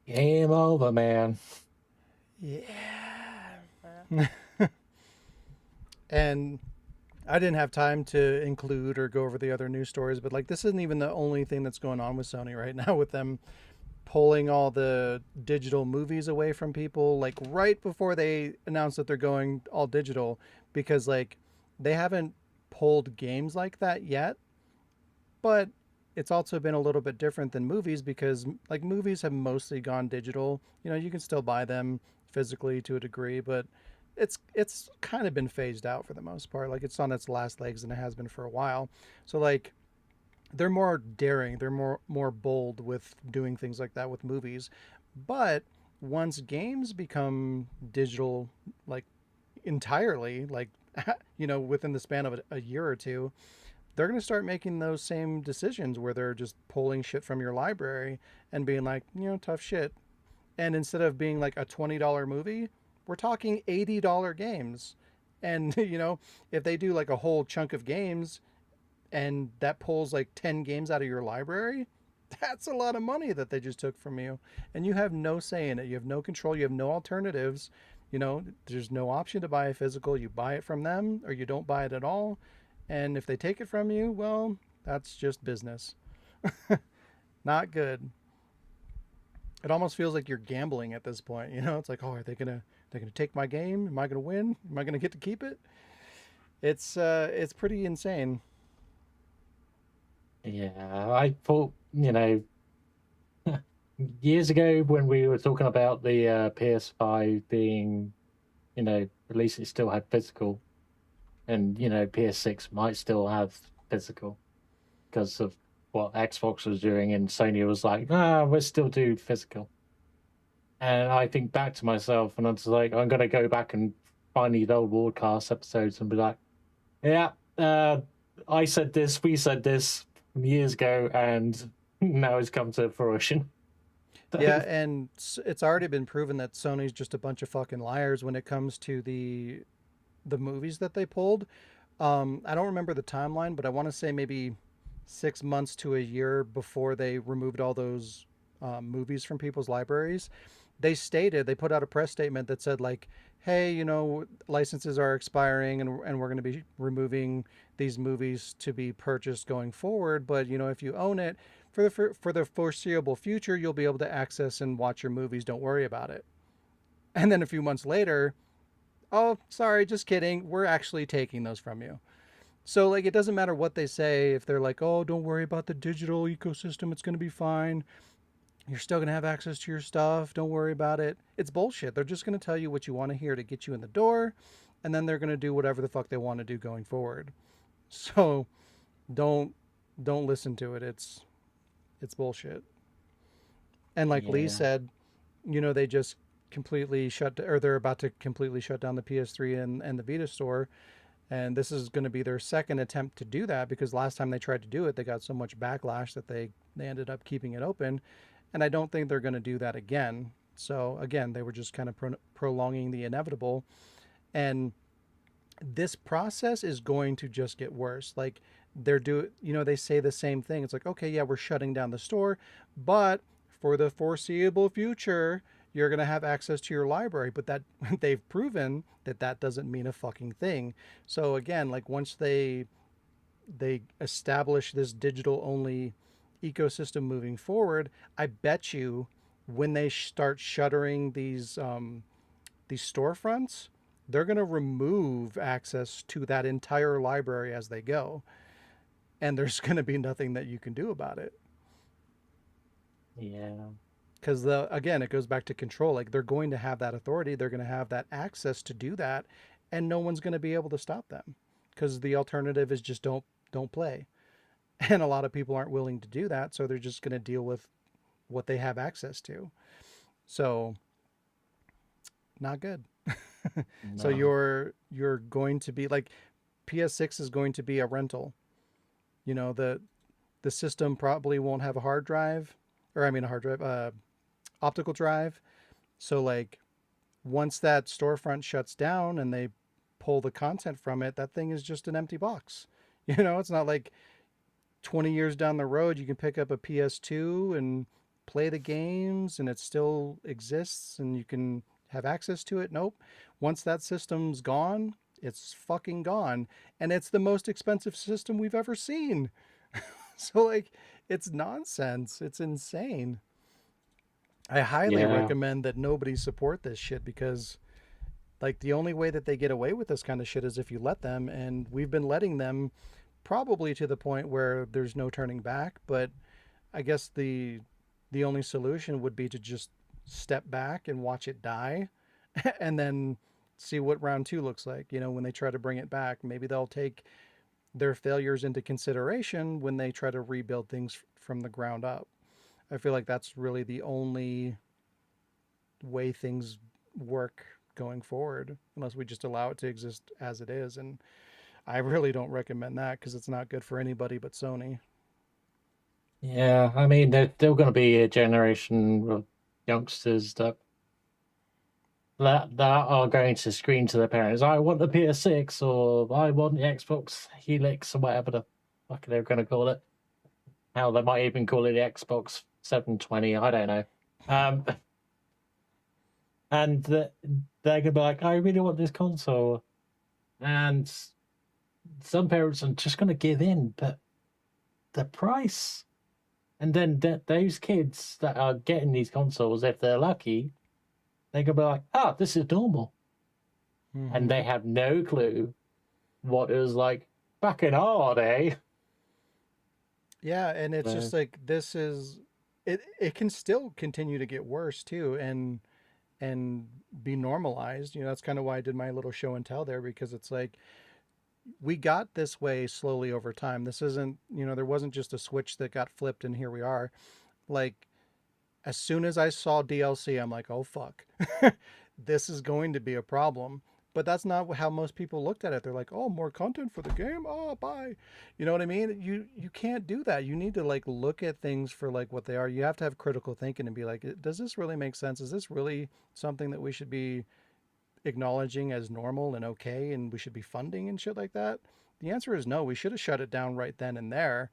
Game over, man. Yeah. And I didn't have time to include or go over the other news stories, but like this isn't even the only thing that's going on with Sony right now, with them pulling all the digital movies away from people like right before they announce that they're going all digital, because like they haven't pulled games like that yet. But it's also been a little bit different than movies because like movies have mostly gone digital. You know, you can still buy them physically to a degree, but it's kind of been phased out for the most part. Like it's on its last legs and it has been for a while. So like they're more daring, they're more bold with doing things like that with movies. But once games become digital, like entirely, like you know, within the span of a year or two, they're going to start making those same decisions where they're just pulling shit from your library and being like, you know, tough shit. And instead of being like a $20 movie, we're talking $80 games. And, if they do like a whole chunk of games and that pulls like 10 games out of your library, that's a lot of money that they just took from you. And you have no say in it. You have no control. You have no alternatives. There's no option to buy a physical. You buy it from them or you don't buy it at all. And if they take it from you, well, that's just business. Not good. It almost feels like you're gambling at this point. It's like, oh, are they gonna take my game? Am I gonna win? Am I gonna get to keep it? It's pretty insane. Yeah, I thought, years ago when we were talking about the PS5 being, at least it still had physical, and PS6 might still have physical because of what Xbox was doing, and Sony was like, nah, we'll still do physical. And I think back to myself, and I'm just like, I'm gonna go back and find these old WardCast episodes and be like, yeah, I said this, we said this years ago, and now it's come to fruition. Yeah, and it's already been proven that Sony's just a bunch of fucking liars when it comes to the movies that they pulled. I don't remember the timeline, but I want to say maybe 6 months to a year before they removed all those movies from people's libraries. They put out a press statement that said like, hey, licenses are expiring and we're going to be removing these movies to be purchased going forward. But, if you own it for the foreseeable future, you'll be able to access and watch your movies. Don't worry about it. And then a few months later, oh, sorry, just kidding. We're actually taking those from you. So like, it doesn't matter what they say. If they're like, oh, don't worry about the digital ecosystem, it's going to be fine. You're still going to have access to your stuff. Don't worry about it. It's bullshit. They're just going to tell you what you want to hear to get you in the door. And then they're going to do whatever the fuck they want to do going forward. So don't listen to it. It's bullshit. And like Lee said, they just completely they're about to completely shut down the PS3 and the Vita store. And this is going to be their second attempt to do that because last time they tried to do it, they got so much backlash that they ended up keeping it open. And I don't think they're going to do that again. So again, they were just kind of prolonging the inevitable. And this process is going to just get worse. Like they say the same thing. It's like, okay, yeah, we're shutting down the store, but for the foreseeable future, you're going to have access to your library. But that they've proven that doesn't mean a fucking thing. So again, like once they establish this digital only ecosystem moving forward, I bet you when they start shuttering these storefronts, they're going to remove access to that entire library as they go. And there's going to be nothing that you can do about it. Yeah. Because again, it goes back to control. Like they're going to have that authority. They're going to have that access to do that. And no one's going to be able to stop them. Because the alternative is just don't play. And a lot of people aren't willing to do that. So they're just going to deal with what they have access to. So not good. No. So you're going to be like, PS6 is going to be a rental. The system probably won't have a hard drive, optical drive. So like once that storefront shuts down and they pull the content from it, that thing is just an empty box. It's not like 20 years down the road, you can pick up a PS2 and play the games and it still exists and you can have access to it. Nope. Once that system's gone, it's fucking gone. And it's the most expensive system we've ever seen. So like, it's nonsense. It's insane. I highly recommend that nobody support this shit because like the only way that they get away with this kind of shit is if you let them. And we've been letting them probably to the point where there's no turning back. But I guess the only solution would be to just step back and watch it die and then see what round 2 looks like. When they try to bring it back, maybe they'll take their failures into consideration when they try to rebuild things from the ground up. I feel like that's really the only way things work going forward, unless we just allow it to exist as it is. And I really don't recommend that because it's not good for anybody but Sony. Yeah, I mean, there's still going to be a generation of youngsters that are going to scream to their parents, I want the PS6 or I want the Xbox Helix or whatever the fuck they're going to call it. Hell, they might even call it the Xbox 720. I don't know. And they're going to be like, I really want this console. And some parents are just going to give in, but the price. And then those kids that are getting these consoles, if they're lucky, they're going to be like, oh, this is normal. And they have no clue what it was like back in our day. Yeah, and it's just like this is it can still continue to get worse too and be normalized. You know, that's kind of why I did my little show and tell there, because it's like we got this way slowly over time. This isn't, you know, there wasn't just a switch that got flipped and here we are. Like as soon as I saw DLC, I'm like, "Oh fuck. This is going to be a problem." But that's not how most people looked at it. They're like, "Oh, more content for the game. Oh, bye." You know what I mean? You can't do that. You need to like look at things for like what they are. You have to have critical thinking and be like, "Does this really make sense? Is this really something that we should be acknowledging as normal and okay and we should be funding and shit like that?" The answer is no. We should have shut it down right then and there.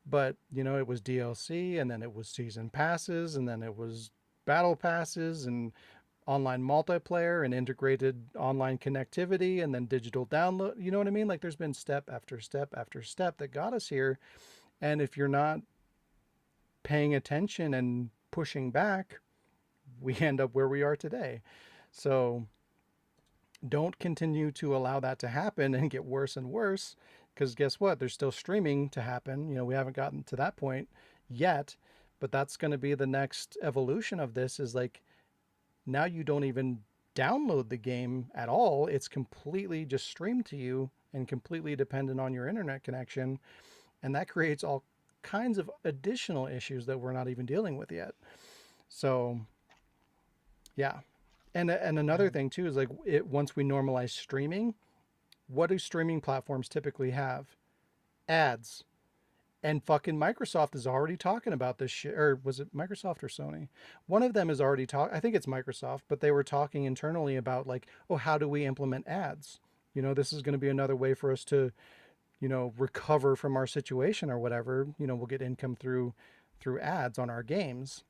But, you know, it was DLC and then it was season passes and then it was battle passes and online multiplayer and integrated online connectivity and then digital download. You know what I mean? Like there's been step after step after step that got us here. And if you're not paying attention and pushing back, we end up where we are today. So don't continue to allow that to happen and get worse and worse, because guess what? There's still streaming to happen. You know, we haven't gotten to that point yet, but that's going to be the next evolution of this, is like now you don't even download the game at all. It's completely just streamed to you and completely dependent on your internet connection. And that creates all kinds of additional issues that we're not even dealing with yet. So yeah. And another thing too is like once we normalize streaming, what do streaming platforms typically have? Ads. And fucking Microsoft is already talking about this shit. Or was it Microsoft or Sony? One of them is already I think it's Microsoft, but they were talking internally about like, oh, how do we implement ads? You know, this is going to be another way for us to, you know, recover from our situation or whatever. You know, we'll get income through ads on our games.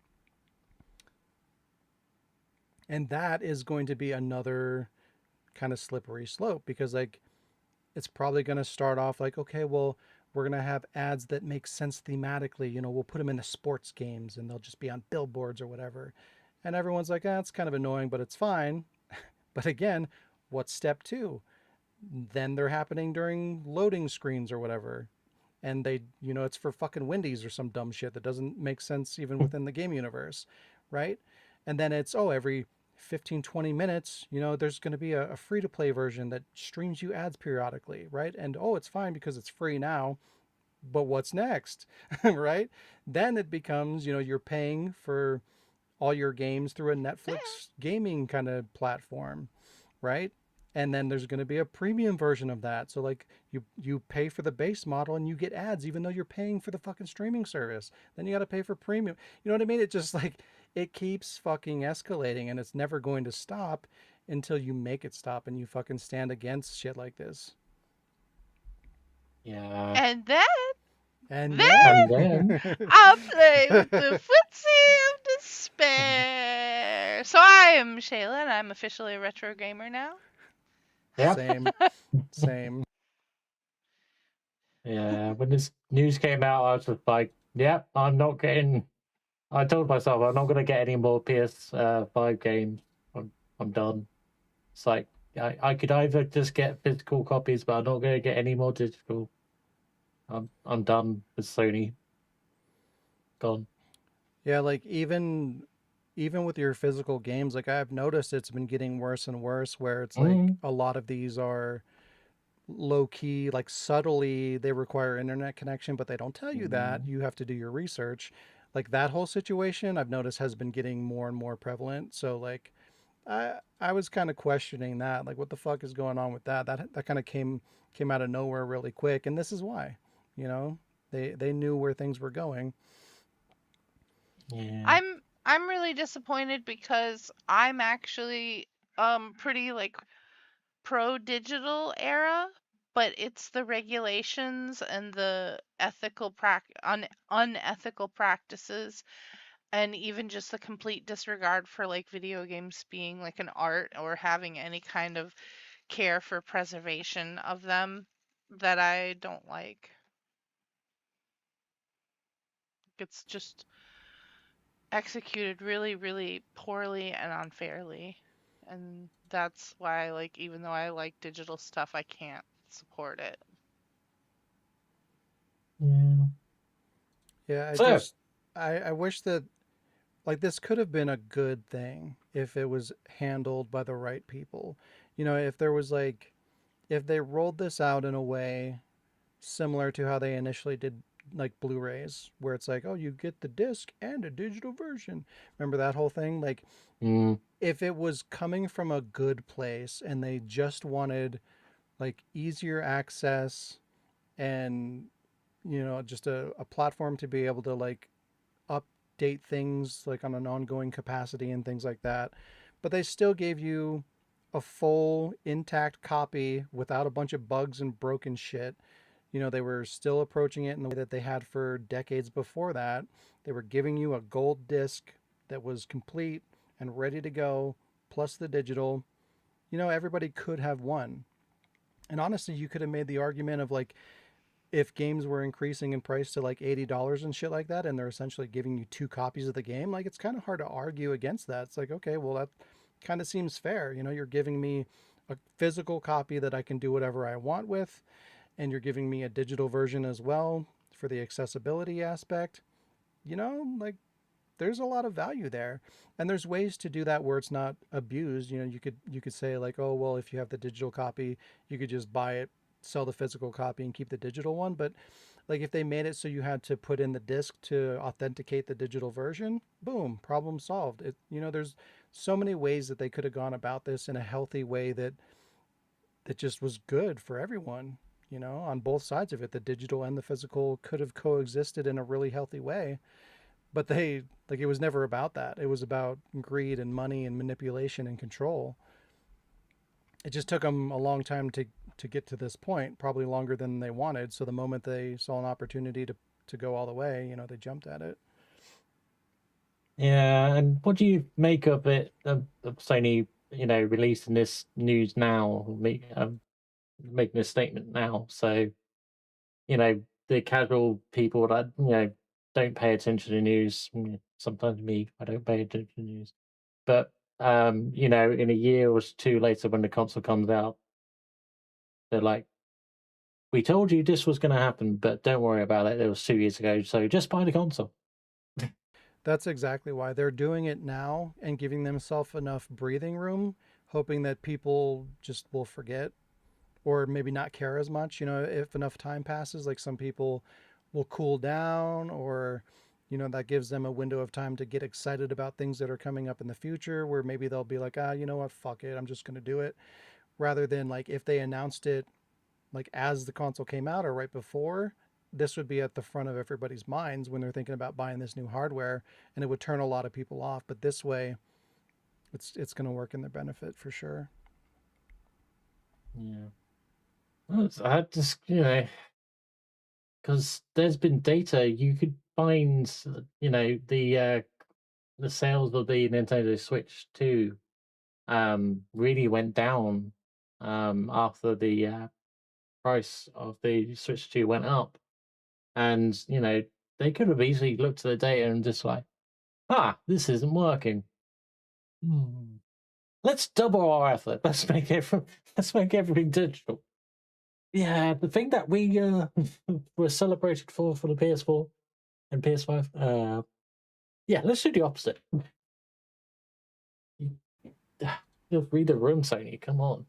And that is going to be another kind of slippery slope, because like it's probably going to start off like, okay, well, we're going to have ads that make sense thematically. You know, we'll put them into sports games and they'll just be on billboards or whatever. And everyone's like, it's kind of annoying, but it's fine. But again, what's step two? Then they're happening during loading screens or whatever. And they, you know, it's for fucking Wendy's or some dumb shit that doesn't make sense even within the game universe, right? And then it's, every 15, 20 minutes, you know, there's going to be a free-to-play version that streams you ads periodically, right? And, it's fine because it's free now, but what's next, right? Then it becomes, you know, you're paying for all your games through a Netflix gaming kind of platform, right? And then there's going to be a premium version of that. So like you pay for the base model and you get ads even though you're paying for the fucking streaming service. Then you got to pay for premium. You know what I mean? It just like, it keeps fucking escalating and it's never going to stop until you make it stop and you fucking stand against shit like this. Yeah. And then And then I'll play with the footsie of despair. So I am Shayla and I'm officially a retro gamer now. Yep. Same. Yeah, when this news came out, I was just like, yep, I'm not getting. I told myself I'm not going to get any more PS5 games. I'm done. It's like I could either just get physical copies, but I'm not going to get any more digital. I'm done with Sony. Gone. Yeah, like even with your physical games, like I've noticed it's been getting worse and worse, where it's like a lot of these are low key, like subtly they require internet connection, but they don't tell you that. You have to do your research. Like that whole situation I've noticed has been getting more and more prevalent. So like I was kind of questioning that, like what the fuck is going on with that? That kind of came out of nowhere really quick, and this is why. You know, they knew where things were going. Yeah. I'm really disappointed because I'm actually pretty like pro digital era, but it's the regulations and the unethical practices, and even just the complete disregard for like video games being like an art or having any kind of care for preservation of them that I don't like. It's just executed really, really poorly and unfairly. And that's why, like, even though I like digital stuff, I can't support it. Yeah. Yeah, So, I wish that like this could have been a good thing if it was handled by the right people. You know, if there was like if they rolled this out in a way similar to how they initially did like Blu-rays, where it's like, oh, you get the disc and a digital version. Remember that whole thing? Like, mm, if it was coming from a good place and they just wanted like easier access and just a platform to be able to like update things like on an ongoing capacity and things like that, but they still gave you a full intact copy without a bunch of bugs and broken shit. They were still approaching it in the way that they had for decades before that. They were giving you a gold disc that was complete and ready to go, plus the digital. Everybody could have won. And honestly, you could have made the argument of like, if games were increasing in price to like $80 and shit like that, and they're essentially giving you two copies of the game, like it's kind of hard to argue against that. It's like, okay, well, that kind of seems fair. You're giving me a physical copy that I can do whatever I want with, and you're giving me a digital version as well for the accessibility aspect. Like there's a lot of value there, and there's ways to do that where it's not abused. You could say like, oh well, if you have the digital copy, you could just buy it, sell the physical copy, and keep the digital one. But like if they made it so you had to put in the disc to authenticate the digital version, boom, problem solved. There's so many ways that they could have gone about this in a healthy way that just was good for everyone. On both sides of it, the digital and the physical could have coexisted in a really healthy way. But it was never about that. It was about greed and money and manipulation and control. It just took them a long time to get to this point, probably longer than they wanted. So the moment they saw an opportunity to go all the way, they jumped at it. yeah, and what do you make of it, of Sony, releasing this news now, making a statement now? So, the casual people that, don't pay attention to news, sometimes me, I don't pay attention to news. But, in a year or two later when the console comes out, they're like, we told you this was going to happen, but don't worry about it. It was 2 years ago, so just buy the console. That's exactly why they're doing it now and giving themselves enough breathing room, hoping that people just will forget or maybe not care as much. If enough time passes, like some people will cool down, or that gives them a window of time to get excited about things that are coming up in the future, where maybe they'll be like, you know what, fuck it, I'm just going to do it, rather than like if they announced it like as the console came out or right before. This would be at the front of everybody's minds when they're thinking about buying this new hardware, and it would turn a lot of people off. But this way, it's going to work in their benefit for sure. Yeah. Well, I just, because there's been data, you could find, the sales of the Nintendo Switch 2 really went down after the price of the Switch 2 went up. And, they could have easily looked at the data and just like, this isn't working. Let's double our effort. Let's make everything digital. Yeah, the thing that we were celebrated for the PS4 and PS5, yeah, let's do the opposite. Just read the room, Sony. Come on.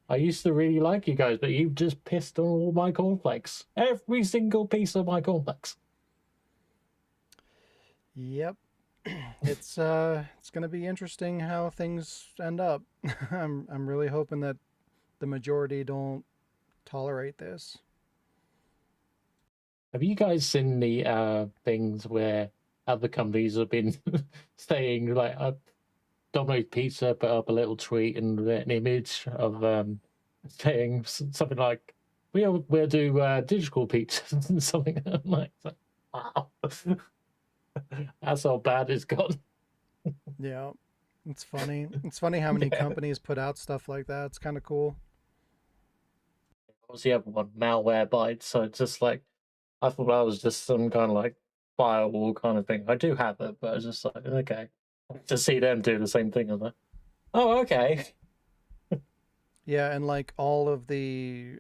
I used to really like you guys, but you've just pissed on all my cornflakes. Every single piece of my cornflakes. Yep. It's going to be interesting how things end up. I'm really hoping that the majority don't tolerate this. Have you guys seen the things where other companies have been saying, like, Domino's Pizza put up a little tweet and an image of saying something like, we'll do digital pizzas and something. I'm like, wow, that's how bad it's got. Yeah, it's funny. It's funny how many Yeah. companies put out stuff like that. It's kind of cool. Obviously, everyone malware bites, so it's just like, I thought that was just some kind of like firewall kind of thing. I do have it, but it's just like, okay, to see them do the same thing, I'm like, oh, okay. Yeah, and like all of the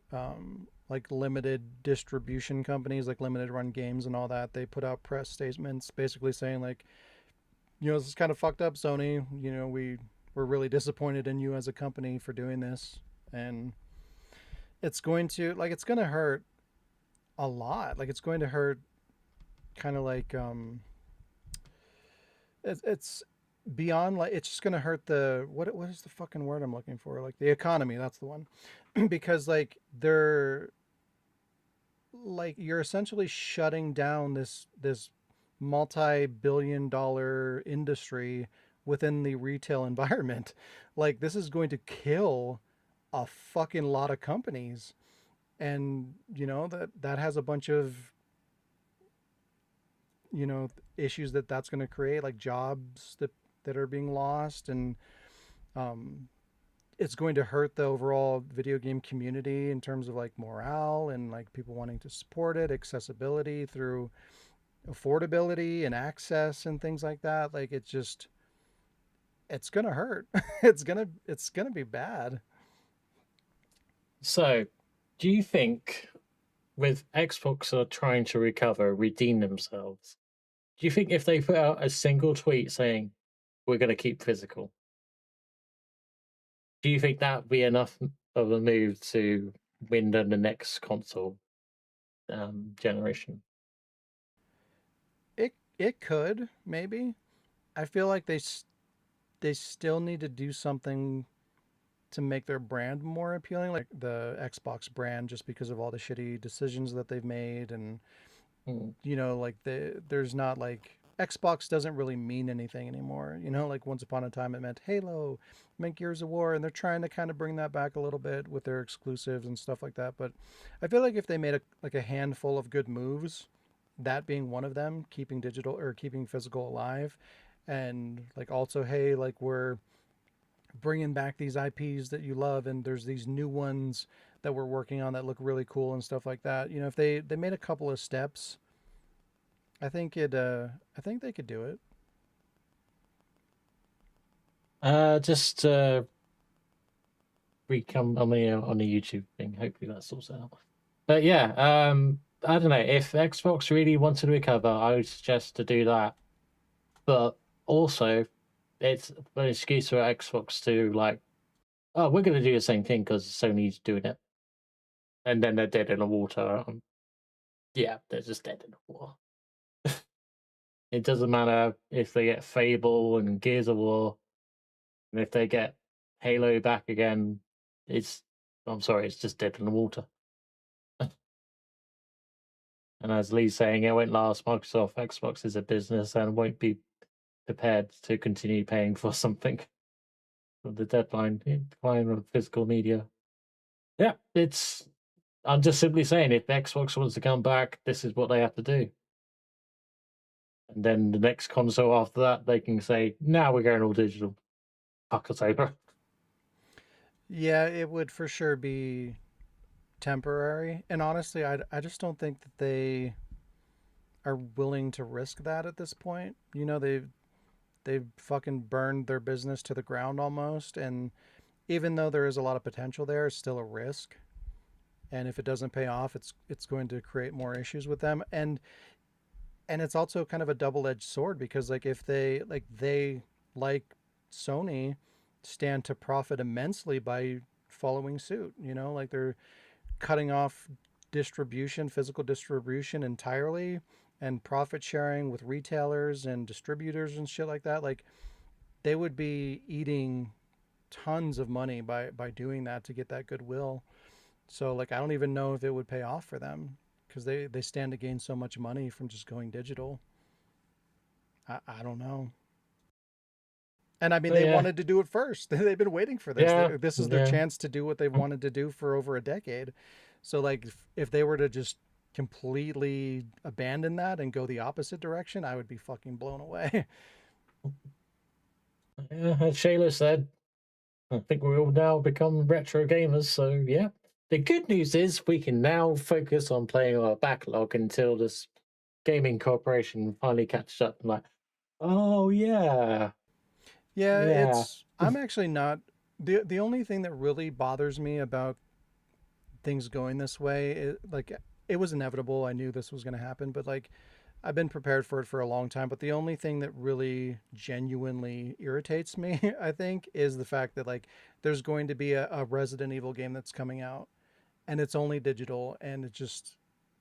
like limited distribution companies, like limited run games and all that, they put out press statements basically saying like, this is kind of fucked up, Sony. We're really disappointed in you as a company for doing this, and it's going to hurt a lot. Like it's going to hurt, kind of like it's beyond, like it's just going to hurt the what is the fucking word I'm looking for? Like the economy. That's the one, because like they're like you're essentially shutting down this multi-billion-dollar industry within the retail environment. Like this is going to kill a fucking lot of companies, and that has a bunch of issues that's going to create, like jobs that are being lost, and um it's going to hurt the overall video game community in terms of like morale and like people wanting to support it, accessibility through affordability and access and things like that. Like it's gonna hurt. It's gonna be bad. So, do you think with Xbox are trying to recover, redeem themselves, do you think if they put out a single tweet saying we're going to keep physical, do you think that would be enough of a move to win the next console generation? It could, maybe. I feel like they still need to do something to make their brand more appealing, like the Xbox brand, just because of all the shitty decisions that they've made. And Mm. like there's not like Xbox doesn't really mean anything anymore. Like once upon a time it meant Halo, meant Gears of War, and they're trying to kind of bring that back a little bit with their exclusives and stuff like that. But I feel like if they made a handful of good moves, that being one of them, keeping digital or keeping physical alive, and like also, hey, like we're bringing back these IPs that you love, and there's these new ones that we're working on that look really cool and stuff like that. If they made a couple of steps, I think they could do it. Just become on the YouTube thing. Hopefully that sorts it out. But yeah, I don't know, if Xbox really wanted to recover, I would suggest to do that. But also, it's an excuse for Xbox to like, oh, we're going to do the same thing because Sony's doing it, and then they're dead in the water. Yeah, they're just dead in the water. It doesn't matter if they get Fable and Gears of War, and if they get Halo back again, I'm sorry, it's just dead in the water. And as Lee's saying, it won't last. Microsoft, Xbox is a business and won't be prepared to continue paying for something with the decline of physical media. Yeah, I'm just simply saying, if Xbox wants to come back, this is what they have to do. And then the next console after that, they can say, now we're going all digital. Fuck us over. Yeah, it would for sure be temporary. And honestly, I just don't think that they are willing to risk that at this point. They've fucking burned their business to the ground almost, and even though there is a lot of potential there, it's still a risk. And if it doesn't pay off, it's going to create more issues with them. And it's also kind of a double-edged sword, because like if they like Sony stand to profit immensely by following suit, like they're cutting off physical distribution entirely, and profit sharing with retailers and distributors and shit like that. Like they would be eating tons of money by doing that to get that goodwill. So like I don't even know if it would pay off for them, because they stand to gain so much money from just going digital. I don't know. And I mean, But they yeah, wanted to do it first. They've been waiting for this. yeah, This is their yeah. chance to do what they've wanted to do for over a decade. So, like, if they were to just completely abandon that and go the opposite direction, I would be fucking blown away. Yeah, as Shayla said, I think we all now become retro gamers. So yeah, the good news is we can now focus on playing our backlog until this gaming corporation finally catches up. And like, oh yeah, Yeah, yeah. I'm actually not the only thing that really bothers me about things going this way is like it was inevitable. I knew this was going to happen, but like I've been prepared for it for a long time. But the only thing that really genuinely irritates me, I think, is the fact that like there's going to be a Resident Evil game that's coming out and it's only digital, and it just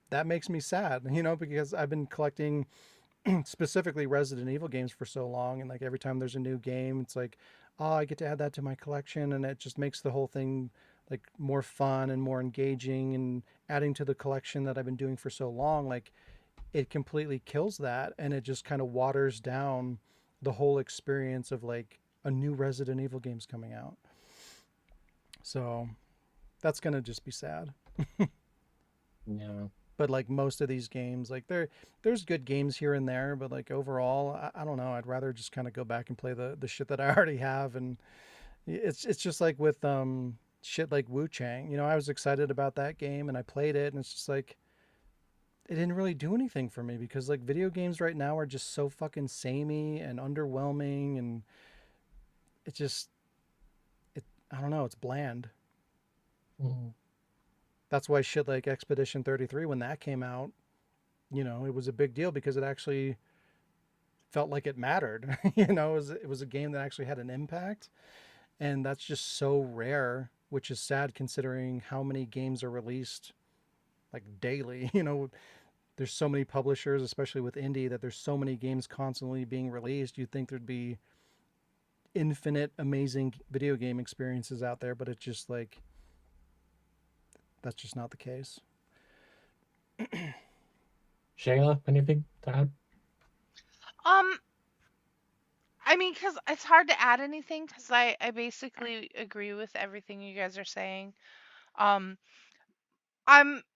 that makes me sad, because I've been collecting specifically Resident Evil games for so long, and like every time there's a new game, it's like, oh, I get to add that to my collection, and it just makes the whole thing like more fun and more engaging, and adding to the collection that I've been doing for so long, like it completely kills that, and it just kind of waters down the whole experience of like a new Resident Evil game's coming out. So that's gonna just be sad. Yeah. But like most of these games, like there's good games here and there, but like overall, I don't know. I'd rather just kind of go back and play the shit that I already have, and it's just like with shit like Wu Chang. I was excited about that game and I played it, and it's just like it didn't really do anything for me because like video games right now are just so fucking samey and underwhelming, and it just it I don't know. It's bland. Mm. That's why shit like Expedition 33, when that came out, it was a big deal because it actually felt like it mattered. It was a game that actually had an impact, and that's just so rare, which is sad considering how many games are released like daily. There's so many publishers, especially with indie, that there's so many games constantly being released. You'd think there'd be infinite amazing video game experiences out there, but it's just like that's just not the case. Shayla, anything to add? Um, I mean, because it's hard to add anything because I basically agree with everything you guys are saying. Um,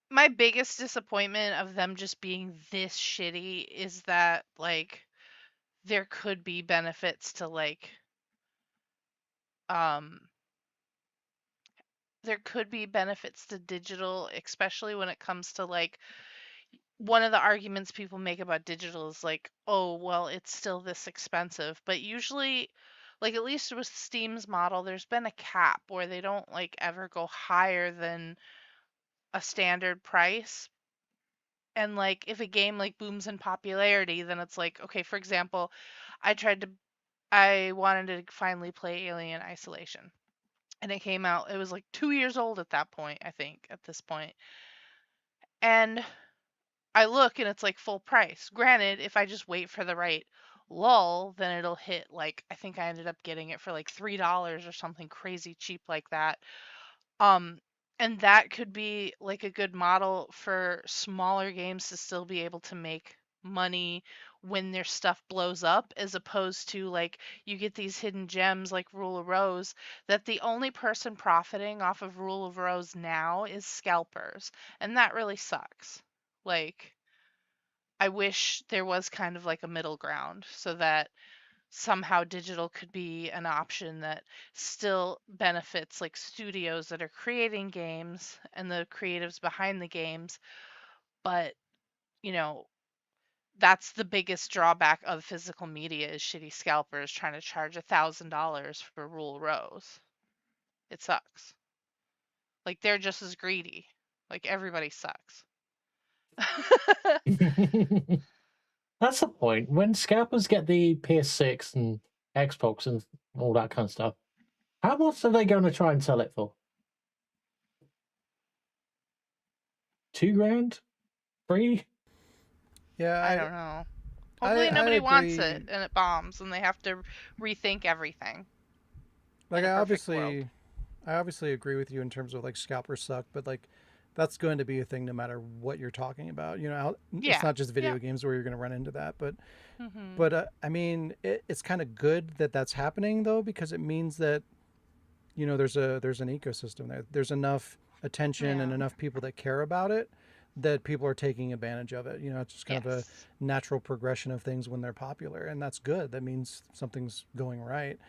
my biggest disappointment of them just being this shitty is that like there could be benefits to like um there could be benefits to digital, especially when it comes to like one of the arguments people make about digital is like, oh, well, it's still this expensive. But usually, like at least with Steam's model, there's been a cap where they don't like ever go higher than a standard price. And like if a game like booms in popularity, then it's like, okay, for example, I wanted to finally play Alien Isolation. And it came out, it was like 2 years old at that point, I think, at this point. And I look and it's like full price. Granted, if I just wait for the right lull, then it'll hit like I think I ended up getting it for like $3 or something crazy cheap like that. Um and that could be like a good model for smaller games to still be able to make money when their stuff blows up, as opposed to like you get these hidden gems like Rule of Rose that the only person profiting off of Rule of Rose now is scalpers, and that really sucks. Like I wish there was kind of like a middle ground so that somehow digital could be an option that still benefits like studios that are creating games and the creatives behind the games. But, you know, that's the biggest drawback of physical media is shitty scalpers trying to charge $1,000 for Rule Rose. It sucks. Like they're just as greedy. Like everybody sucks. That's the point. When scalpers get the PS6 and Xbox and all that kind of stuff, how much are they going to try and sell it for? 2 grand? 3? Yeah, I don't know. Hopefully I nobody wants agree. it and it bombs and they have to rethink everything. Like In a I perfect world. obviously, I obviously agree with you in terms of like scalpers suck, but like that's going to be a thing no matter what you're talking about. You know, it's Yeah. not just video Yeah. games where you're going to run into that, but Mm-hmm. I mean, it's kind of good that that's happening though, because it means that, you know, there's an ecosystem there. There's enough attention and Yeah. enough people that care about it that people are taking advantage of it. You know, it's just kind of a Yes. natural progression of things when they're popular, and that's good. That means something's going right.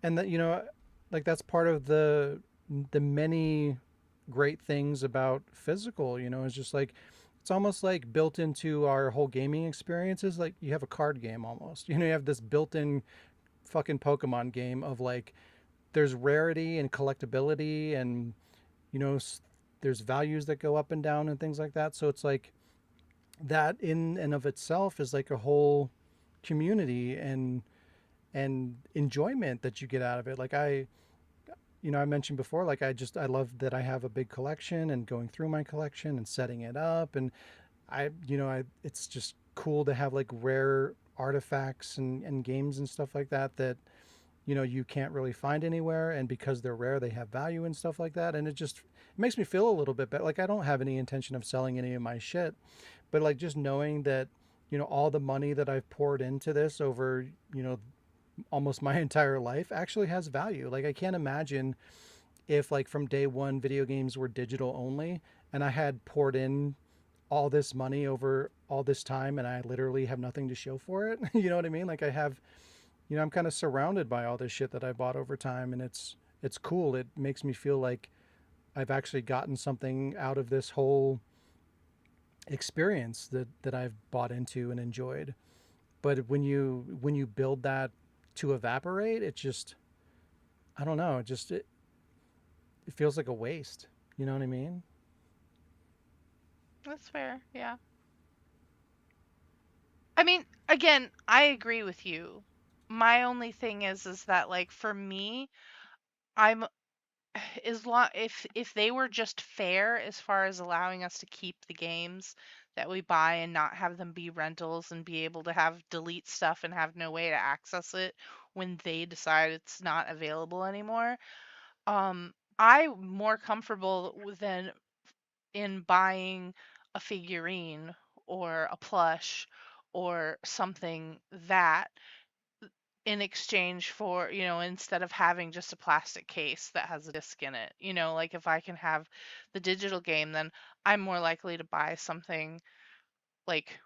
And that, you know, like that's part of the many great things about physical, you know, is just like it's almost like built into our whole gaming experiences. Like you have a card game almost. You know, you have this built-in fucking Pokemon game of like there's rarity and collectability and you know there's values that go up and down and things like that. So it's like that in and of itself is like a whole community and enjoyment that you get out of it. Like you know, I mentioned before, like I love that I have a big collection and going through my collection and setting it up. And you know, it's just cool to have like rare artifacts and games and stuff like that that, you know, you can't really find anywhere. And because they're rare, they have value and stuff like that. And it makes me feel a little bit better. Like I don't have any intention of selling any of my shit, but like just knowing that, you know, all the money that I've poured into this over, you know, almost my entire life actually has value. Like I can't imagine if like from day one video games were digital only and I had poured in all this money over all this time and I literally have nothing to show for it. You know what I mean? Like I have, you know, I'm kind of surrounded by all this shit that I bought over time and it's cool. It makes me feel like I've actually gotten something out of this whole experience that I've bought into and enjoyed. But when you build that to evaporate, it just I don't know, it feels like a waste. You know what I mean? That's fair. Yeah. I mean, again, I agree with you. My only thing is that like for me, I'm as long if they were just fair as far as allowing us to keep the games that we buy and not have them be rentals and be able to have delete stuff and have no way to access it when they decide it's not available anymore. I'm more comfortable than in buying a figurine or a plush or something that in exchange for, instead of having just a plastic case that has a disc in it. Like if I can have the digital game, then I'm more likely to buy something like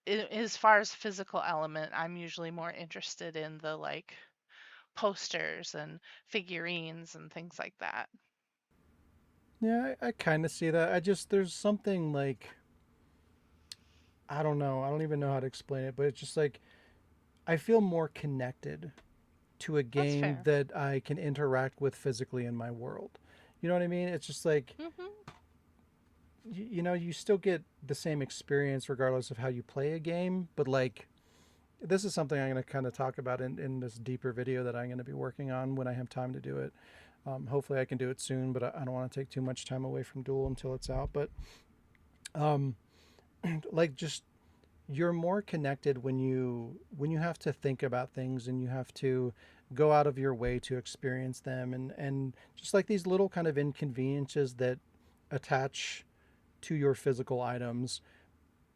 as far as physical element, I'm usually more interested in the like posters and figurines and things like that. Yeah, I kind of see that. There's something like, I don't know. I don't even know how to explain it, but it's just like, I feel more connected to a That's game fair. that I can interact with physically in my world. You know what I mean? It's just like, Mhm. you know, you still get the same experience regardless of how you play a game, but like, this is something I'm going to kind of talk about in this deeper video that I'm going to be working on when I have time to do it. Hopefully I can do it soon, but I don't want to take too much time away from Duel until it's out. But um, like just you're more connected when you have to think about things and you have to go out of your way to experience them and just like these little kind of inconveniences that attach to your physical items,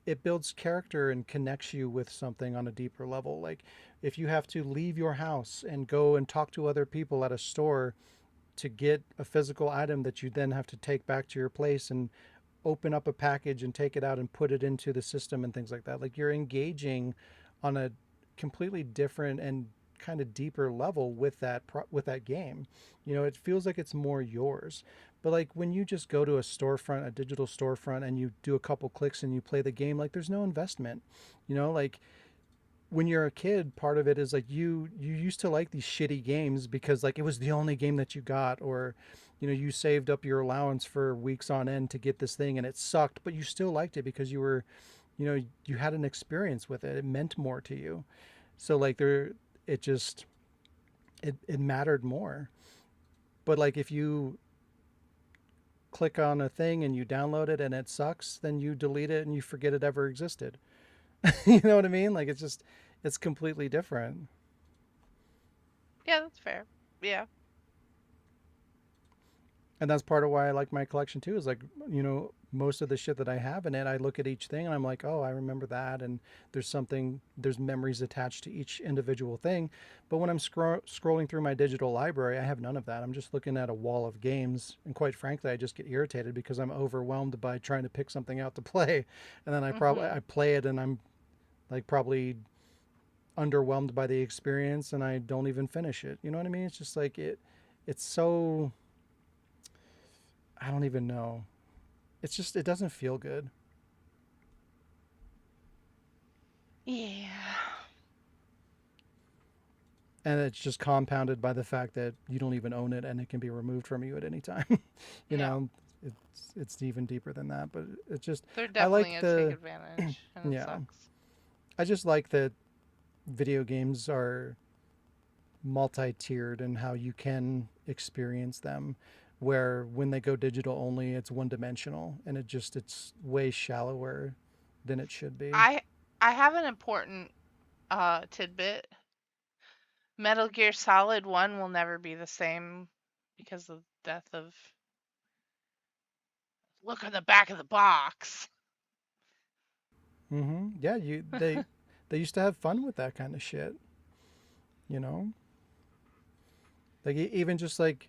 it builds character and connects you with something on a deeper level. Like if you have to leave your house and go and talk to other people at a store to get a physical item that you then have to take back to your place and open up a package and take it out and put it into the system and things like that. Like you're engaging on a completely different and kind of deeper level with that game. You know, it feels like it's more yours. But like when you just go to a storefront, a digital storefront, and you do a couple clicks and you play the game, like there's no investment. You know, like when you're a kid, part of it is like you used to like these shitty games because like it was the only game that you got, or you know, you saved up your allowance for weeks on end to get this thing and it sucked, but you still liked it because you were, you know, you had an experience with it. It meant more to you. So like it just it mattered more. But like if you click on a thing and you download it and it sucks, then you delete it and you forget it ever existed. You know what I mean? Like it's completely different. Yeah, that's fair. Yeah. And that's part of why I like my collection too, is like, most of the shit that I have in it, I look at each thing and I'm like, oh, I remember that. And there's memories attached to each individual thing. But when I'm scrolling through my digital library, I have none of that. I'm just looking at a wall of games. And quite frankly, I just get irritated because I'm overwhelmed by trying to pick something out to play. And then I play it and I'm like probably underwhelmed by the experience and I don't even finish it. You know what I mean? It's just like it's so, I don't even know. It's just, it doesn't feel good. Yeah. And it's just compounded by the fact that you don't even own it and it can be removed from you at any time. Yeah. know, it's even deeper than that, but it's just, They're I definitely like gonna take advantage, and it yeah. sucks. I just like that video games are multi-tiered and how you can experience them, where when they go digital only, it's one-dimensional and it's way shallower than it should be. I have an important tidbit. Metal Gear Solid 1 will never be the same because of the death of. Look on the back of the box. Yeah, they used to have fun with that kind of shit, you know? Like even just like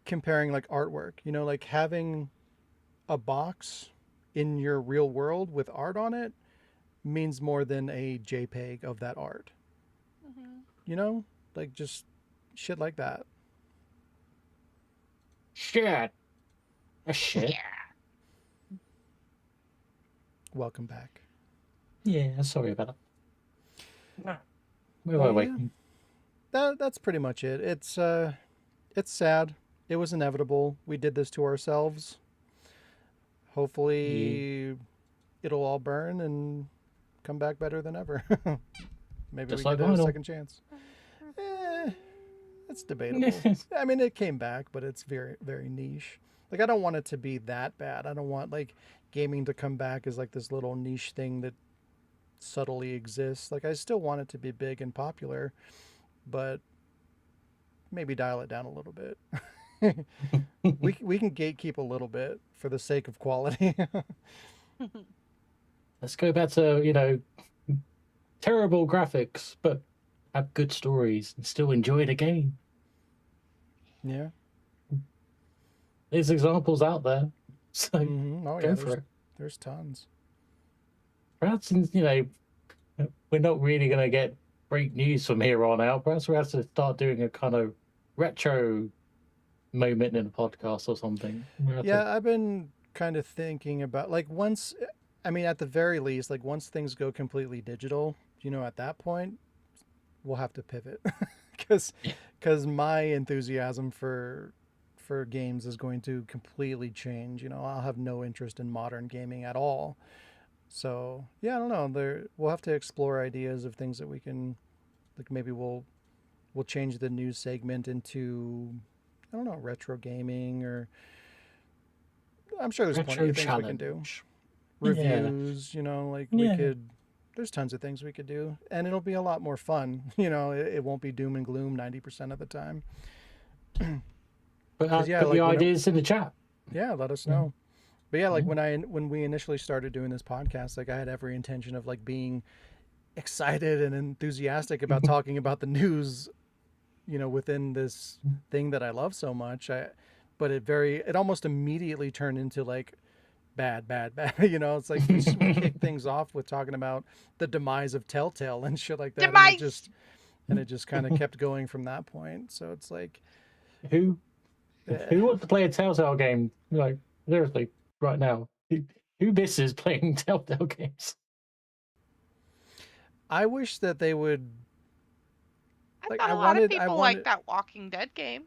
comparing like artwork, like having a box in your real world with art on it means more than a JPEG of that art. Like just shit like that. Shit. A shit. Welcome back. Yeah, sorry about that. Where Well, were we? yeah. That's pretty much it. It's sad. It was inevitable. We did this to ourselves. Hopefully it'll all burn and come back better than ever. Maybe Just we like get a vinyl. second chance. It's debatable. I mean, it came back, but it's very, very niche. Like, I don't want it to be that bad. I don't want, like, gaming to come back as, like, this little niche thing that subtly exists. Like, I still want it to be big and popular, but maybe dial it down a little bit. we can gatekeep a little bit for the sake of quality. Let's go back to, terrible graphics, but have good stories and still enjoy the game. Yeah. There's examples out there. So Oh, go yeah, for it. There's tons. Perhaps, we're not really going to get great news from here on out. Perhaps we have to start doing a kind of retro moment in a podcast or something. Yeah, I've been kind of thinking about, like, at the very least, like, once things go completely digital, at that point, we'll have to pivot. Because my enthusiasm for games is going to completely change. I'll have no interest in modern gaming at all. So yeah, I don't know. We'll have to explore ideas of things that we can, like, maybe we'll change the news segment into, I don't know, retro gaming, or I'm sure there's plenty of things we can do. Reviews, we could. There's tons of things we could do, and it'll be a lot more fun. It won't be doom and gloom 90% of the time. But put like, your ideas in the chat. Yeah, let us know. But yeah, like when we initially started doing this podcast, like I had every intention of like being excited and enthusiastic about talking about the news, within this thing that I love so much. But it almost immediately turned into like bad. It's like we kicked things off with talking about the demise of Telltale and shit like that. Demise! And it just kind of kept going from that point. So it's like, who wants to play a Telltale game? Like, seriously, right now, who misses playing Telltale games? I wish that they would. I thought a lot of people like that Walking Dead game.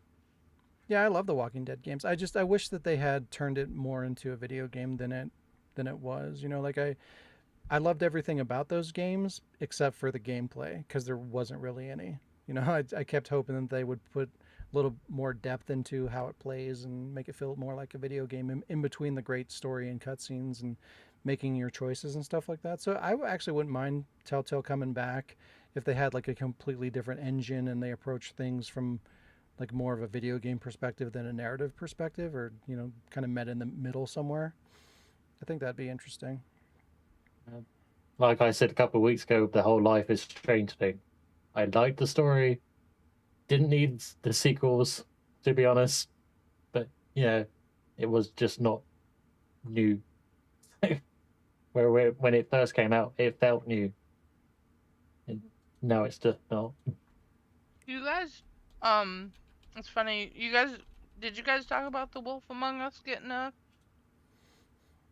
Yeah, I love the Walking Dead games. I wish that they had turned it more into a video game than it was. Like I loved everything about those games except for the gameplay, because there wasn't really any. I kept hoping that they would put a little more depth into how it plays and make it feel more like a video game in between the great story and cutscenes and making your choices and stuff like that. So I actually wouldn't mind Telltale coming back if they had like a completely different engine and they approach things from like more of a video game perspective than a narrative perspective, or kind of met in the middle somewhere. I think that'd be interesting. Like I said a couple of weeks ago, the whole Life is Strange thing. I liked the story. Didn't need the sequels, to be honest. But it was just not new. Where when it first came out, it felt new. And now it's just not. You guys, it's funny. Did you guys talk about The Wolf Among Us getting a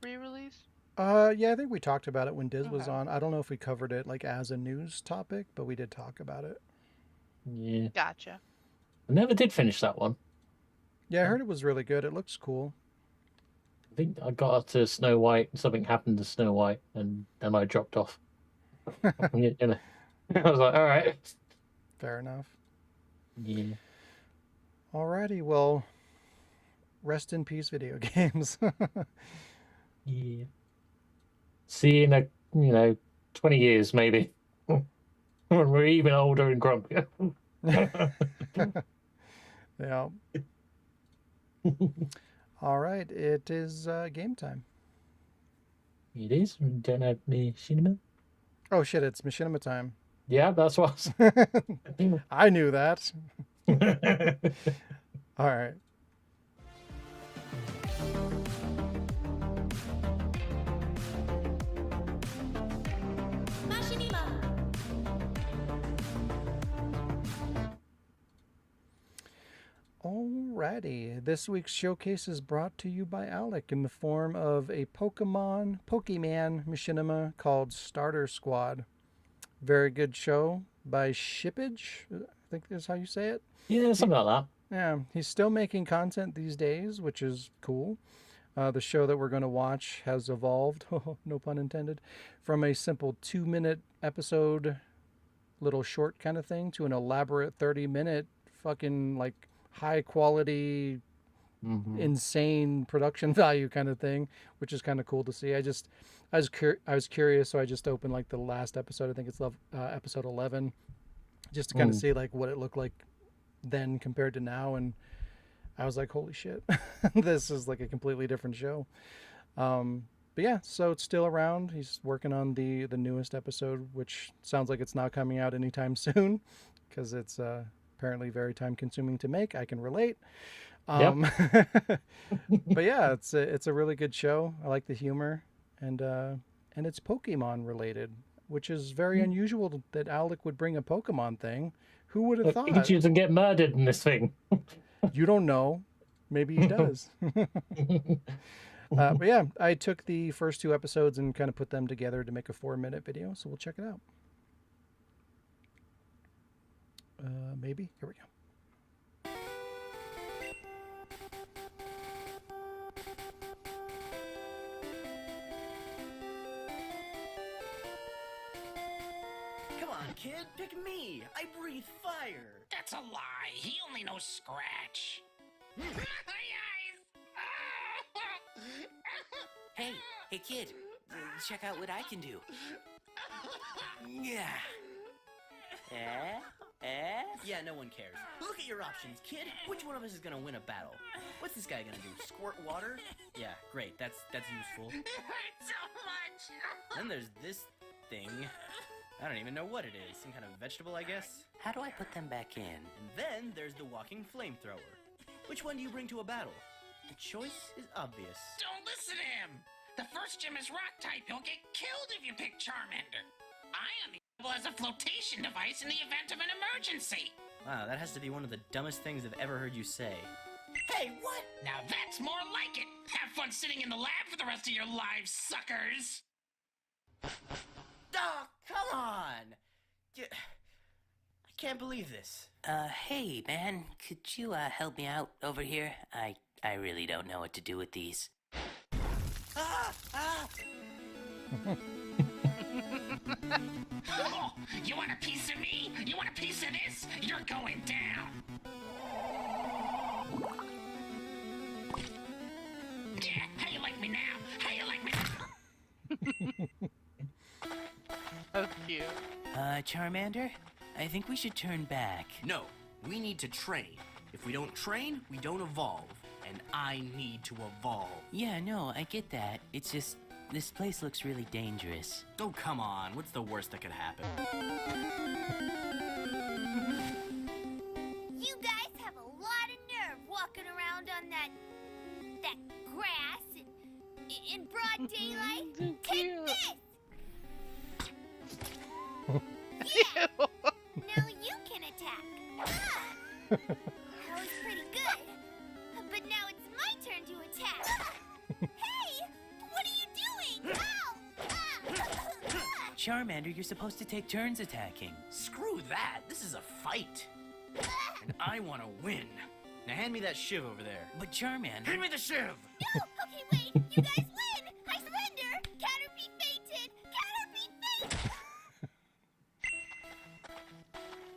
re-release? Yeah, I think we talked about it when Diz was Okay. on. I don't know if we covered it like as a news topic, but we did talk about it. Yeah. Gotcha. I never did finish that one. Yeah, I heard it was really good. It looks cool. I think I got up to Snow White, something happened to Snow White, and then I dropped off. I was like, all right. Fair enough. Yeah. Alrighty, well, rest in peace, video games. Yeah. See you in 20 years maybe. When we're even older and grumpier. Yeah. All right, it is game time. It is. We don't have the cinema. Oh shit, it's machinima time. Yeah, that's what. I knew that. All right. Machinima. Alrighty, this week's showcase is brought to you by Alec in the form of a Pokemon machinima called Starter Squad. Very good show by Shippage, I think is how you say it. Yeah, something like that. Yeah, he's still making content these days, which is cool. The show that we're going to watch has evolved, no pun intended, from a simple 2-minute episode, little short kind of thing, to an elaborate 30-minute fucking like high quality, insane production value kind of thing, which is kind of cool to see. I was curious, so I just opened like the last episode. I think it's episode 11, just to kind of see like what it looked like then compared to now, and I was like, holy shit, this is like a completely different show. But yeah, so it's still around. He's working on the newest episode, which sounds like it's not coming out anytime soon because it's apparently very time consuming to make. I can relate. But yeah, it's a really good show. I like the humor, and it's Pokemon related, which is very unusual that Alec would bring a Pokemon thing. Who would have thought? Pikachu doesn't get murdered in this thing. You don't know. Maybe he does. But yeah, I took the first 2 episodes and kind of put them together to make a 4-minute video, so we'll check it out. Maybe. Here we go. Come on, kid, pick me. I breathe fire. That's a lie. He only knows Scratch. Hey, kid, check out what I can do. Yeah. Yeah, no one cares. Look at your options, kid. Which one of us is gonna win a battle? What's this guy gonna do? Squirt water? Yeah, great. That's useful. It hurts so much. Then there's this thing. I don't even know what it is. Some kind of vegetable, I guess. How do I put them back in? And then there's the walking flamethrower. Which one do you bring to a battle? The choice is obvious. Don't listen to him. The first gym is rock type. You'll get killed if you pick Charmander. Ion as a flotation device in the event of an emergency. Wow, that has to be one of the dumbest things I've ever heard you say. Hey, what? Now that's more like it. Have fun sitting in the lab for the rest of your lives, suckers. Oh, come on! I can't believe this. Hey, man, could you, help me out over here? I really don't know what to do with these. Oh, you want a piece of me? You want a piece of this? You're going down. Yeah, how you like me now? How you like me now? That's cute. Charmander, I think we should turn back. No, we need to train. If we don't train, we don't evolve. And I need to evolve. Yeah, no, I get that. It's just, this place looks really dangerous. Oh, come on. What's the worst that could happen? You guys have a lot of nerve walking around on that grass in broad daylight. So Take cute. this! Yeah! Now you can attack. Ah! That was pretty good. But now it's my turn to attack. Hey! What are you doing? Ow! Ah! Charmander, you're supposed to take turns attacking. Screw that. This is a fight. And I want to win. Now hand me that shiv over there. But Charmander... Hand me the shiv! No! Okay, wait! You guys win! I surrender! Caterpie fainted! Caterpie fainted!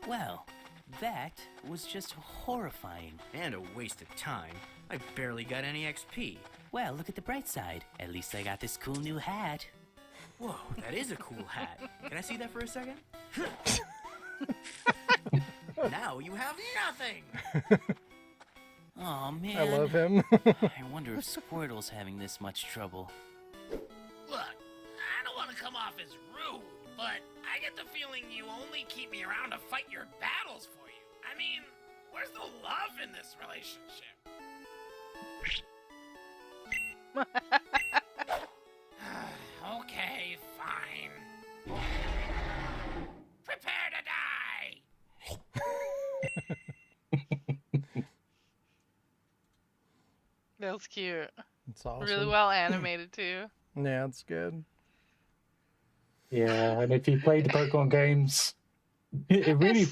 Well, that was just horrifying. And a waste of time. I barely got any XP. Well, look at the bright side. At least I got this cool new hat. Whoa, that is a cool hat. Can I see that for a second? Now you have nothing! Aw, man. I love him. I wonder if Squirtle's having this much trouble. Look, I don't want to come off as rude, but I get the feeling you only keep me around to fight your battles for you. I mean, where's the love in this relationship? Okay, fine. Prepare to die! That was cute. It's awesome. Really well animated too. Yeah, it's good. Yeah, and if you played the Pokemon games, it really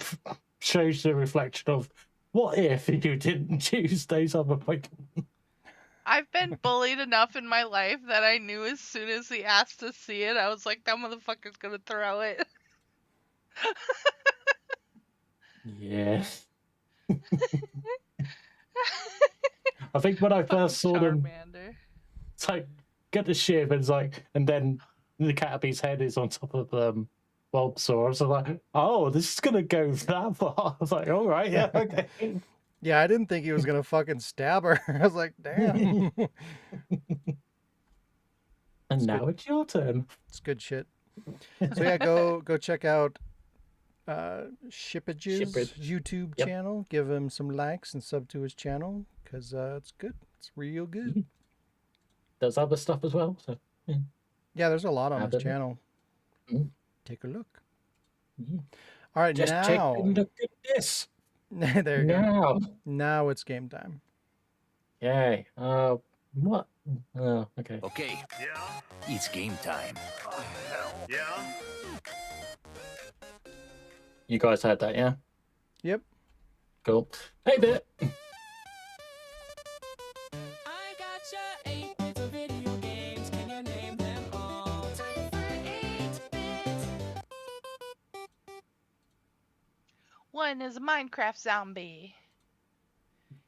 shows the reflection of what if you didn't choose those other Pokemon. I've been bullied enough in my life that I knew as soon as he asked to see it, I was like, that motherfucker's gonna throw it. Yeah. I think when I first saw them, Charmander. it's like, get the shiv, and it's like, and then the Caterpie's head is on top of Bulbasaur. I was like, oh, this is gonna go that far. I was like, all right, yeah, okay. Yeah, I didn't think he was gonna fucking stab her. I was like, damn. And now it's your turn. It's good shit. So yeah, go check out Shippage's Shippage. YouTube Yep. channel. Give him some likes and sub to his channel because it's good. It's real good. There's other stuff as well. So Yeah, there's a lot on Add his it. channel. Mm. Take a look. Mhm. All right, just take now a look at this. there you go. Now. Now it's game time. Yay. What? Oh, okay. Okay, Yeah? it's game time. Hell yeah? You guys had that, yeah? Yep. Cool. Hey, Bit. I gotcha 8 bits of video games. Can you name them all? Time for 8-bit. One is a Minecraft zombie.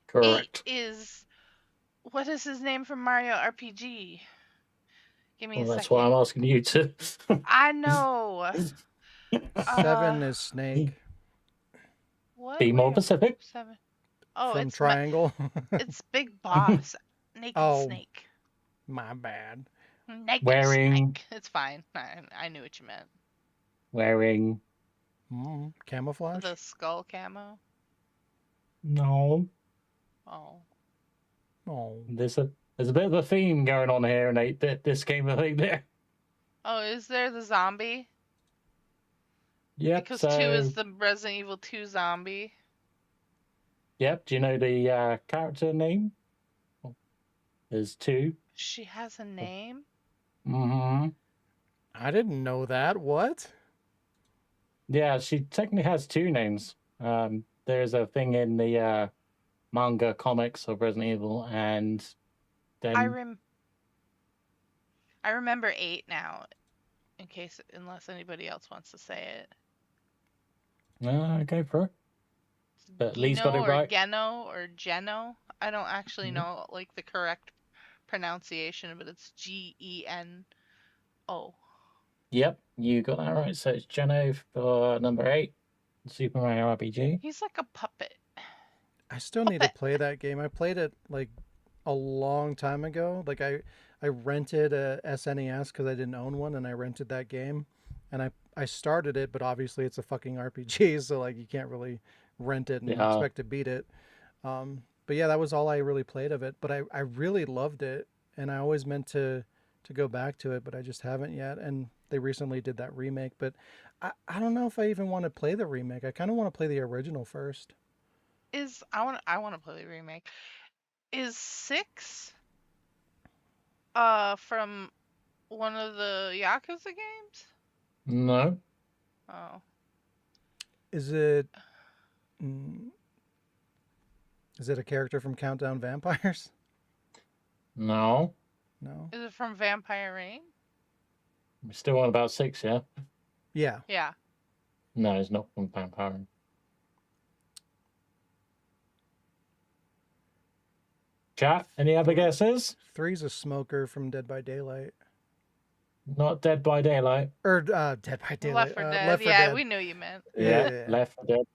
Correct. 8 is what is his name from Mario RPG? Give me Well, a that's second. why I'm asking you to. I know. 7 is Snake What? Be more Wait, specific. 7. Oh, from it's Triangle. it's Big Boss. Naked Oh. Snake. My bad. Naked Wearing- Snake. It's fine. I knew what you meant. Wearing. Camouflage. The skull camo. No. Oh. Oh, There's a bit of a theme going on here in 8-bit. This game, I think there. Oh, is there the zombie? Yep. Because so, 2 is the Resident Evil 2 zombie. Yep. Do you know the character name? There's 2. She has a name? Mm-hmm. I didn't know that. What? Yeah, she technically has 2 names. There's a thing in the manga comics of Resident Evil, and then I remember 8 now, unless anybody else wants to say it. go for it. But Lee's got it Geno or right. Geno or Geno. I don't actually Mhm. know like the correct pronunciation, but it's Geno. Yep, you got that right. So it's Geno for number 8, Super Mario RPG. He's like a puppet. I still need to play that game. I played it like a long time ago. Like I rented a SNES because I didn't own one, and I rented that game, and I started it, but obviously it's a fucking RPG, so like you can't really rent it and Yeah. expect to beat it. But yeah, that was all I really played of it. But I really loved it, and I always meant to go back to it, but I just haven't yet. And they recently did that remake, but I don't know if I even want to play the remake. I kind of want to play the original first. I want to play the remake. Is 6 from one of the Yakuza games? No. Oh. Is it? mm, Is it a character from Countdown Vampires? No. No. Is it from Vampire Rain? We're still on about 6, yeah? Yeah. Yeah. No, it's not from Vampire. Chat, any other guesses? 3's a smoker from Dead by Daylight. Not Dead by Daylight. Or Dead by Daylight. Left 4 Dead. Left 4 Yeah, Dead. we knew you meant. Yeah. Left 4 Dead.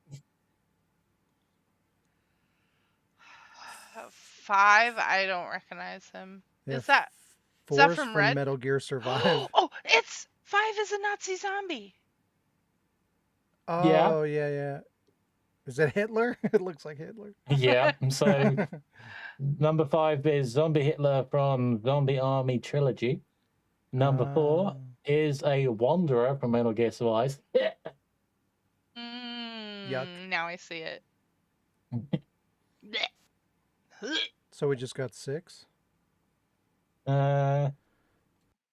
5, I don't recognize him. Yeah, Is that 4's from Red? Metal Gear Survive. Oh, it's 5 is a Nazi zombie. Oh, yeah. Is that Hitler? It looks like Hitler. Yeah, so number 5 is Zombie Hitler from Zombie Army Trilogy. Number 4 is a Wanderer from Metal Gear Survive. Yuck. Now I see it. So we just got 6?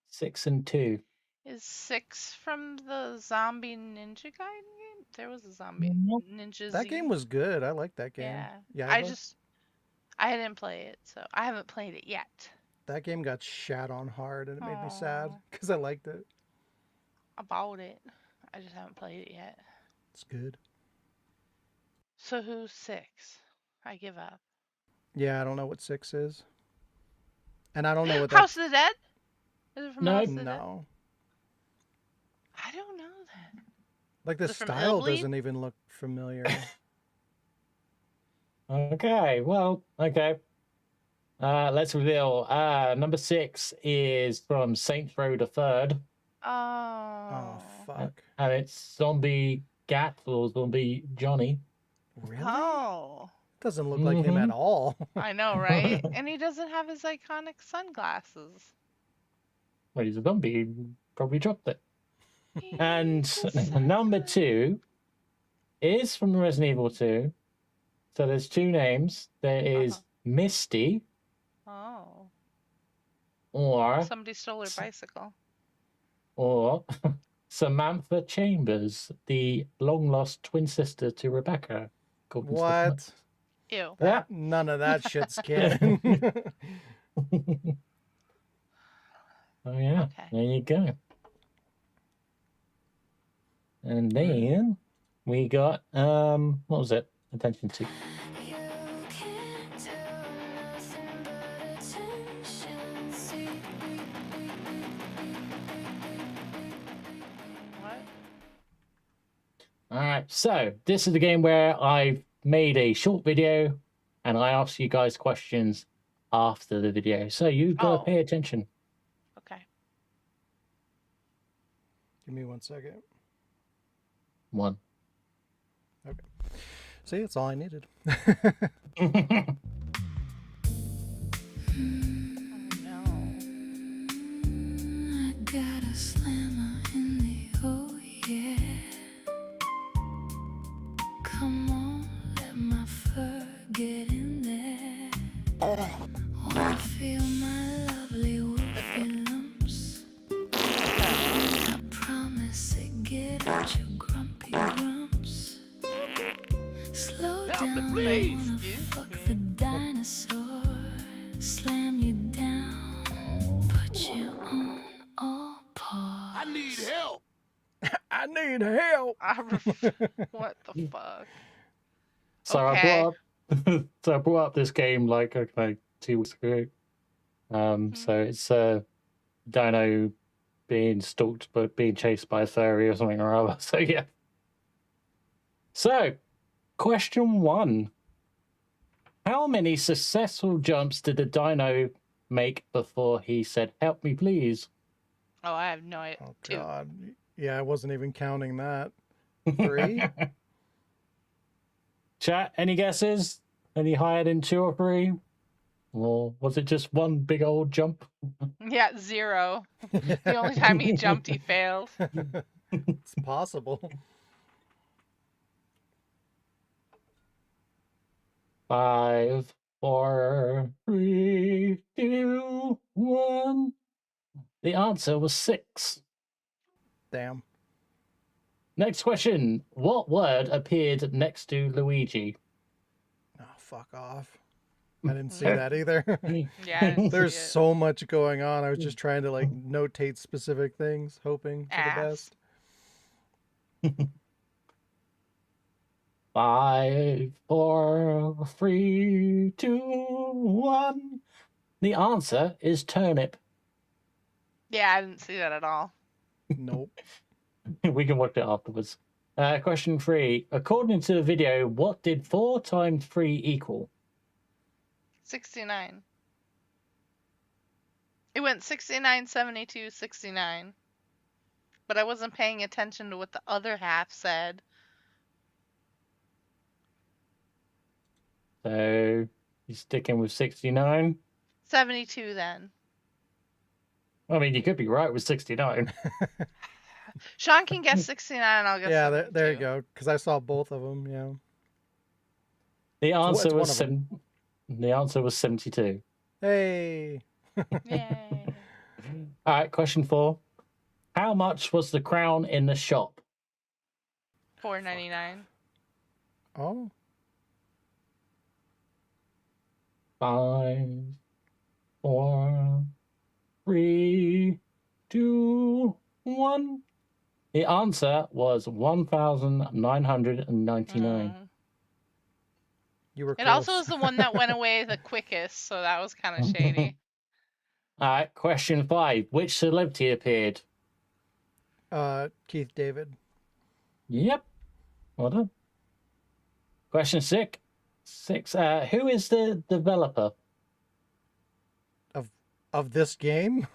6 and 2. Is 6 from the Zombie Ninja Gaiden game? There was a zombie ninja. That game was good. I like that game. Yeah. I didn't play it, so I haven't played it yet. That game got shat on hard, and it made me sad because I liked it. I bought it. I just haven't played it yet. It's good. So who's 6? I give up. Yeah, I don't know what 6 is. And I don't know what House of the Dead? Is it from No. House of the Dead? No. I don't know that. Like the Is it from style Illbleed? doesn't even look familiar. Okay, well, okay. Let's reveal. Number 6 is from Saints Row the Third. Oh, fuck. And it's Zombie Gat or Zombie Johnny. Really? Oh. Doesn't look like him at all. I know, right? And he doesn't have his iconic sunglasses. Well, he's a zombie. He probably dropped it. And number 2 is from Resident Evil 2. So there's 2 names. There is Misty Oh. or Somebody stole her bicycle. Samantha Chambers, the long-lost twin sister to Rebecca. according to the What? comments. Ew. Yeah. None of that shit's canon. Oh yeah, there you go. And then we got what was it? Attention to. What? All right, so this is the game where I've made a short video and I ask you guys questions after the video. So you've got to pay attention. Okay. Give me 1 second. 1. Okay. See, that's all I needed. I got a slammer in the oh yeah. Come on, let my fur get in there. Wanna feel my lovely whoopee lumps? I promise to get at your grumpy grumps. Slow down, I wanna fuck the dinosaur. Slam you down, put you on all pause. I need help. I need help. What the fuck? So Okay. I brought up this game like 2 weeks ago. So it's Dino being stalked but being chased by a fairy or something or other. So yeah. So question 1. How many successful jumps did the dino make before he said, "Help me, please"? Oh, I have no idea. Oh, 2. God. Yeah, I wasn't even counting that. 3? Chat, any guesses? Any higher than 2 or 3? Or was it just one big old jump? Yeah, 0. The only time he jumped, he failed. It's possible. 5, 4, 3, 2, 1. The answer was 6. Damn. Next question. What word appeared next to Luigi? Oh, fuck off. I didn't see that either. Yeah, I didn't There's see it. so much going on. I was just trying to like notate specific things, hoping for the Ass. best. 5, 4, 3, 2, 1. The answer is turnip. Yeah, I didn't see that at all. Nope. We can watch it afterwards. Question 3. According to the video, what did 4 times 3 equal? 69. It went 69, 72, 69. But I wasn't paying attention to what the other half said. So you're sticking with 69? 72 then. I mean, you could be right with 69. Sean can guess 69 and I'll guess Yeah, 72. there you go. Because I saw both of them. Yeah. The It's answer one was of them. the answer was 72. Hey. Yay. All right, question 4. How much was the crown in the shop? $4.99. Oh. 5, 4, 3, 2, 1. The answer was 1,999. You were It close. also was the one that went away the quickest, so that was kind of shady. All right, question 5. Which celebrity appeared? Keith David. Yep. Well done. Question 6. Who is the developer? Of this game?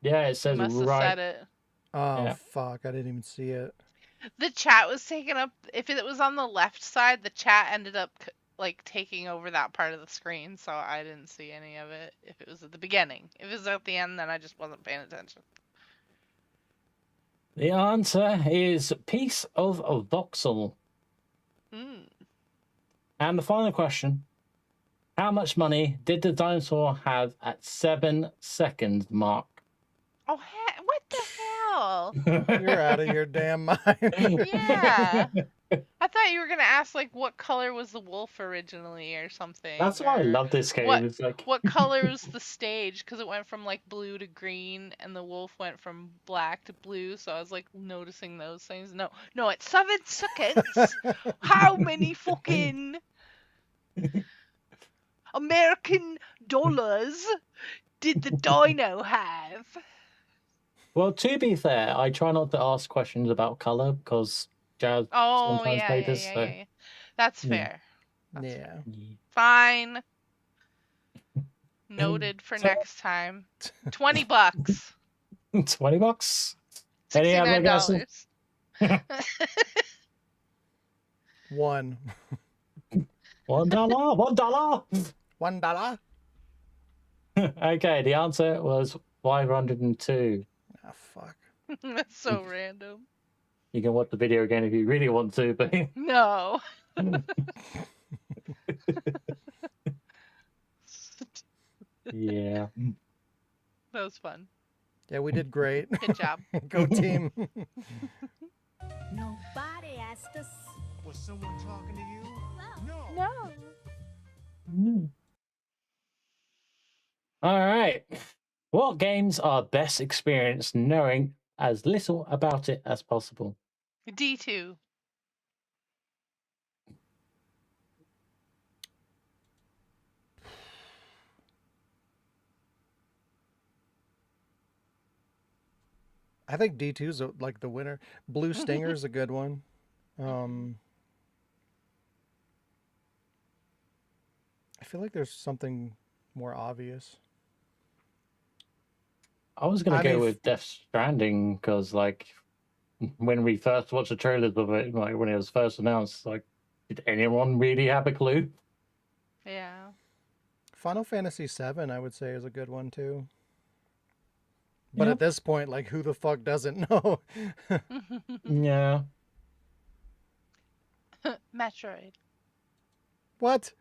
Yeah, it You says must have right. said it. Oh, Yeah. fuck. I didn't even see it. The chat was taken up. If it was on the left side, the chat ended up like taking over that part of the screen, so I didn't see any of it. If it was at the beginning, if it was at the end, then I just wasn't paying attention. The answer is piece of voxel. Mm. And the final question. How much money did the dinosaur have at 7 seconds mark? Oh, what the hell? You're out of your damn mind. Yeah. I thought you were gonna ask like what color was the wolf originally or something. That's why I or love this game. What It's like what color was the stage? Because it went from like blue to green, and the wolf went from black to blue. So I was like noticing those things. No, at 7 seconds. How many fucking American dollars did the dino have? Well, to be fair, I try not to ask questions about color because Jazz Oh sometimes yeah, played yeah, this. yeah, So yeah. That's Yeah. fair. Yeah. Fine. Noted for So- next time. $20. $20. Any other $69. One. $1. $1. Okay, the answer was 502. Ah, fuck. That's so random. You can watch the video again if you really want to, but No. yeah. That was fun. Yeah, we did great. Good job. Go team. Nobody asked us. Was someone talking to you? No. No. All right. What games are best experienced knowing as little about it as possible? D2. I think D2's like the winner. Blue Stinger's a good one. feel like there's something more obvious. I was gonna I go mean, with Death Stranding because, like, when we first watched the trailers of it, like when it was first announced, like, did anyone really have a clue? Yeah. Final Fantasy VII, I would say, is a good one too. But Yeah. at this point, like, who the fuck doesn't know? Yeah. Metroid. What?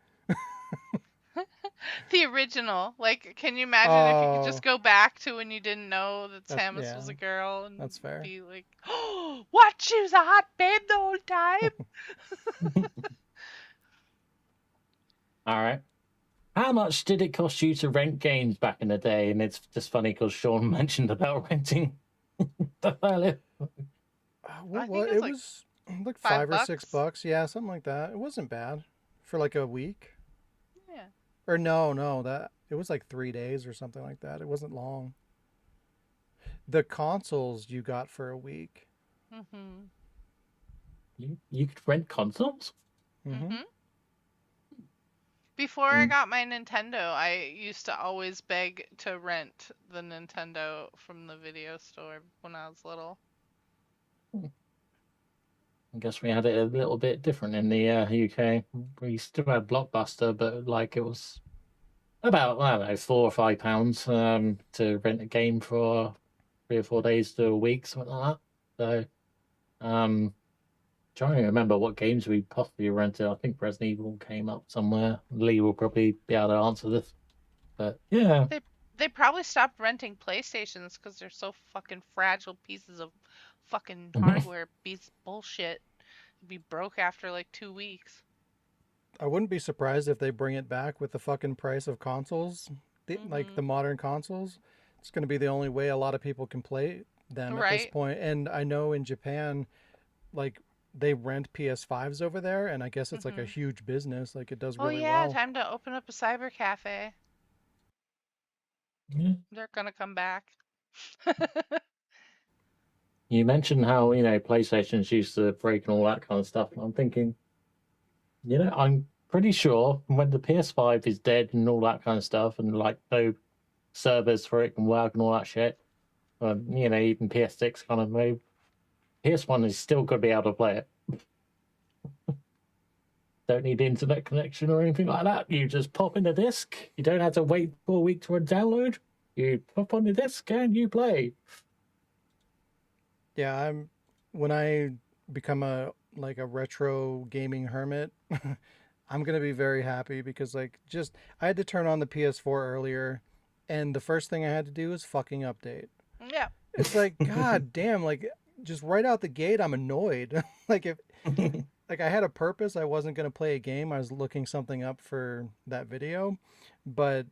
The original. Like, can you imagine if you could Oh, just go back to when you didn't know that Samus yeah, was a girl and that's fair. be like, oh, what? She was a hot babe the whole time? All right. How much did it cost you to rent games back in the day? And it's just funny because Sean mentioned about renting the earlier. What? I think it was It like was like $5. $5 or $6. Yeah, something like that. It wasn't bad for like a week. Yeah. Or no, that it was like 3 days or something like that. It wasn't long. The consoles you got for a week. Mm-hmm. You could rent consoles? Mm-hmm. Before I got my Nintendo, I used to always beg to rent the Nintendo from the video store when I was little. I guess we had it a little bit different in the UK. We still had Blockbuster, but like it was about, I don't know, £4 or £5 to rent a game for 3 or 4 days to a week, something like that. So, trying to remember what games we possibly rented. I think Resident Evil came up somewhere. Lee will probably be able to answer this. But yeah. They probably stopped renting PlayStations because they're so fucking fragile pieces of fucking hardware piece bullshit. It'd be broke after like 2 weeks. I wouldn't be surprised if they bring it back with the fucking price of consoles, like the modern consoles. It's going to be the only way a lot of people can play them at this point. And I know in Japan, like they rent PS5s over there, and I guess it's like a huge business. Like it does really well. Oh yeah, time to open up a cyber cafe. Yeah. They're gonna come back. You mentioned how, PlayStations used to break and all that kind of stuff. And I'm thinking, I'm pretty sure when the PS5 is dead and all that kind of stuff, and like no servers for it can work and all that shit, even PS6 kind of move, PS1 is still going to be able to play it. Don't need internet connection or anything like that. You just pop in the disc. You don't have to wait for a week for a download. You pop on the disc and you play. Yeah, when I become a retro gaming hermit, I'm gonna be very happy because I had to turn on the PS4 earlier, and the first thing I had to do was fucking update. Yeah. It's like, god damn, like just right out the gate, I'm annoyed. Like if like I had a purpose, I wasn't gonna play a game. I was looking something up for that video, but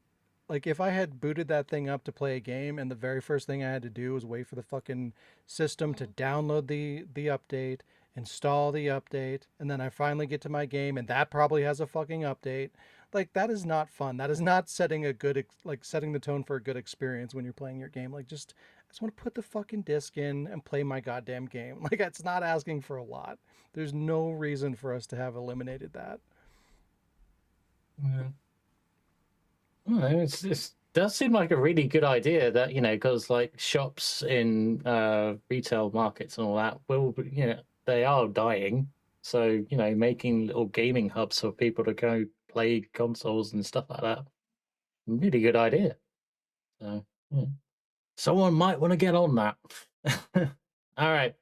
like if I had booted that thing up to play a game and the very first thing I had to do was wait for the fucking system to download the update, install the update, and then I finally get to my game and that probably has a fucking update. Like that is not fun. That is not setting a good setting the tone for a good experience when you're playing your game. Like I just want to put the fucking disc in and play my goddamn game. Like it's not asking for a lot. There's no reason for us to have eliminated that. Yeah. Well, it does seem like a really good idea that, because like shops in retail markets and all that they are dying. So, making little gaming hubs for people to go play consoles and stuff like that. Really good idea. So, someone might want to get on that. All right.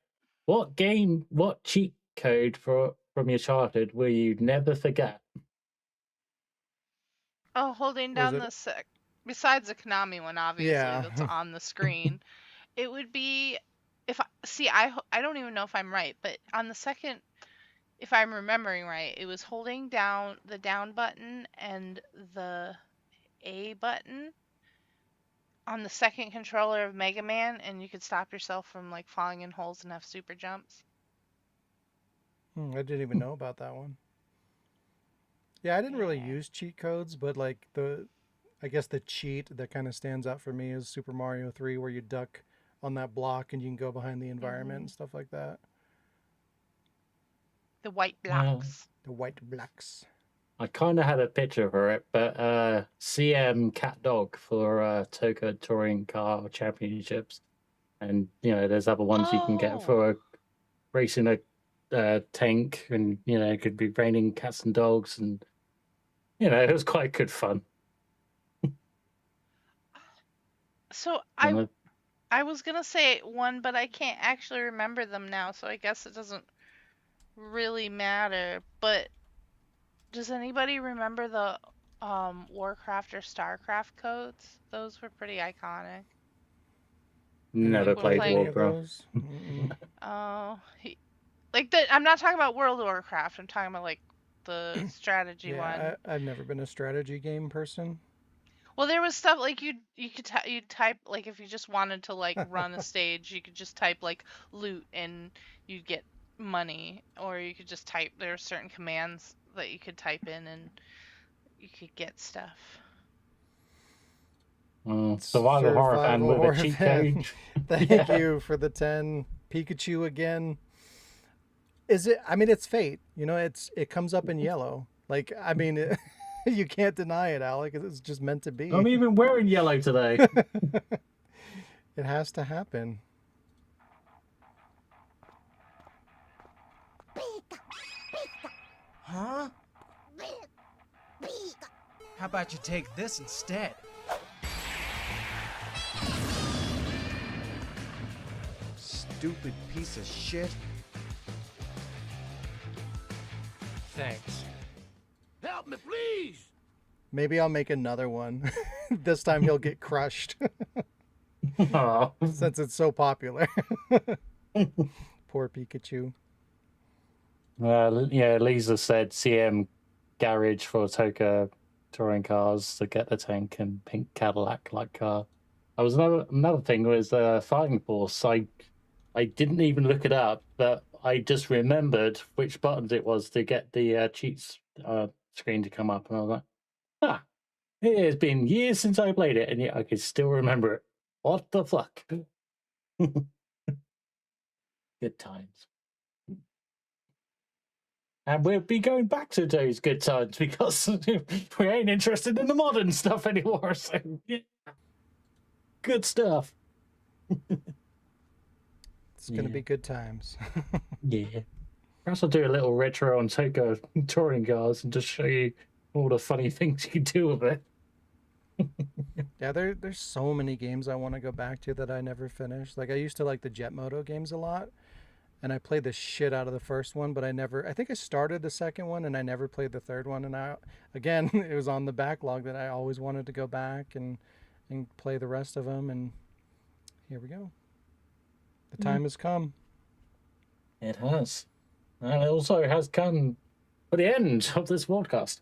What cheat code from your childhood will you never forget? Oh, holding down the besides the Konami one, obviously, that's on the screen. It would be I don't even know if I'm right, but on the second, if I'm remembering right, it was holding down the down button and the A button on the second controller of Mega Man, and you could stop yourself from like falling in holes and have super jumps. I didn't even know about that one. Yeah, I didn't really use cheat codes, but like I guess the cheat that kind of stands out for me is Super Mario 3, where you duck on that block and you can go behind the environment and stuff like that. The white blocks. The white blocks. I kind of had a picture for it, but CM Cat Dog for Toka Touring Car Championships, and there's other ones you can get for racing a tank, and it could be raining cats and dogs, and it was quite good fun. So I was gonna say one, but I can't actually remember them now, so I guess it doesn't really matter. But does anybody remember the Warcraft or Starcraft codes? Those were pretty iconic. Never Like, played playing- Warcraft. Oh, I'm not talking about World of Warcraft. I'm talking about like the strategy one. I've never been a strategy game person. Well, there was stuff like you'd type like if you just wanted to like run a stage, you could just type like loot and you'd get money, or you could just type. There are certain commands that you could type in and you could get stuff. Survival horror fan with a cheat code. Thank you for the 10. Pikachu again. Is it? I mean, it's fate. It comes up in yellow. Like, I mean, you can't deny it, Alec. It's just meant to be. I'm even wearing yellow today. It has to happen. Huh? How about you take this instead? Stupid piece of shit. Thanks. Help me, please! Maybe I'll make another one. This time he'll get crushed. Since it's so popular. Poor Pikachu. Lisa said CM garage for Toka touring cars to get the tank and pink Cadillac like car. I was another thing was Fighting Force. I didn't even look it up, but I just remembered which buttons it was to get the cheats screen to come up, and I was like, it has been years since I played it, and yet I can still remember it. What the fuck? Good times. And we'll be going back to those good times because we ain't interested in the modern stuff anymore. So, yeah. Good stuff. It's going to be good times. Yeah. Perhaps I'll do a little retro on Toka touring cars and just show you all the funny things you can do with it. Yeah, there's so many games I want to go back to that I never finished. Like, I used to like the Jet Moto games a lot, and I played the shit out of the first one, but I think I started the second one, and I never played the third one, and again, it was on the backlog that I always wanted to go back and play the rest of them, and here we go. The time has come. It has. And it also has come for the end of this podcast.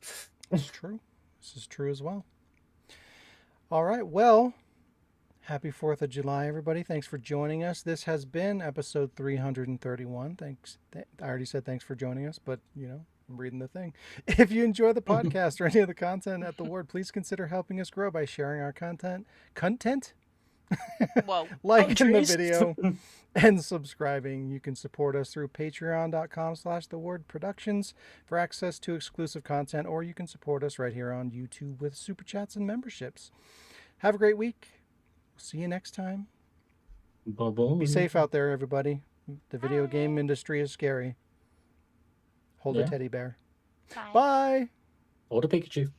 It's true. This is true as well. All right. Well, happy 4th of July, everybody. Thanks for joining us. This has been episode 331. Thanks. I already said thanks for joining us, but, I'm reading the thing. If you enjoy the podcast or any of the content at The Ward, please consider helping us grow by sharing our content? Whoa. Liking the video and subscribing. You can support us through patreon.com/thewardproductions for access to exclusive content, or you can support us right here on YouTube with super chats and memberships. Have a great week. See you next time. Bye-bye. Be safe out there, everybody. The video game industry is scary. Hold a teddy bear. Bye. Bye. Or the Pikachu.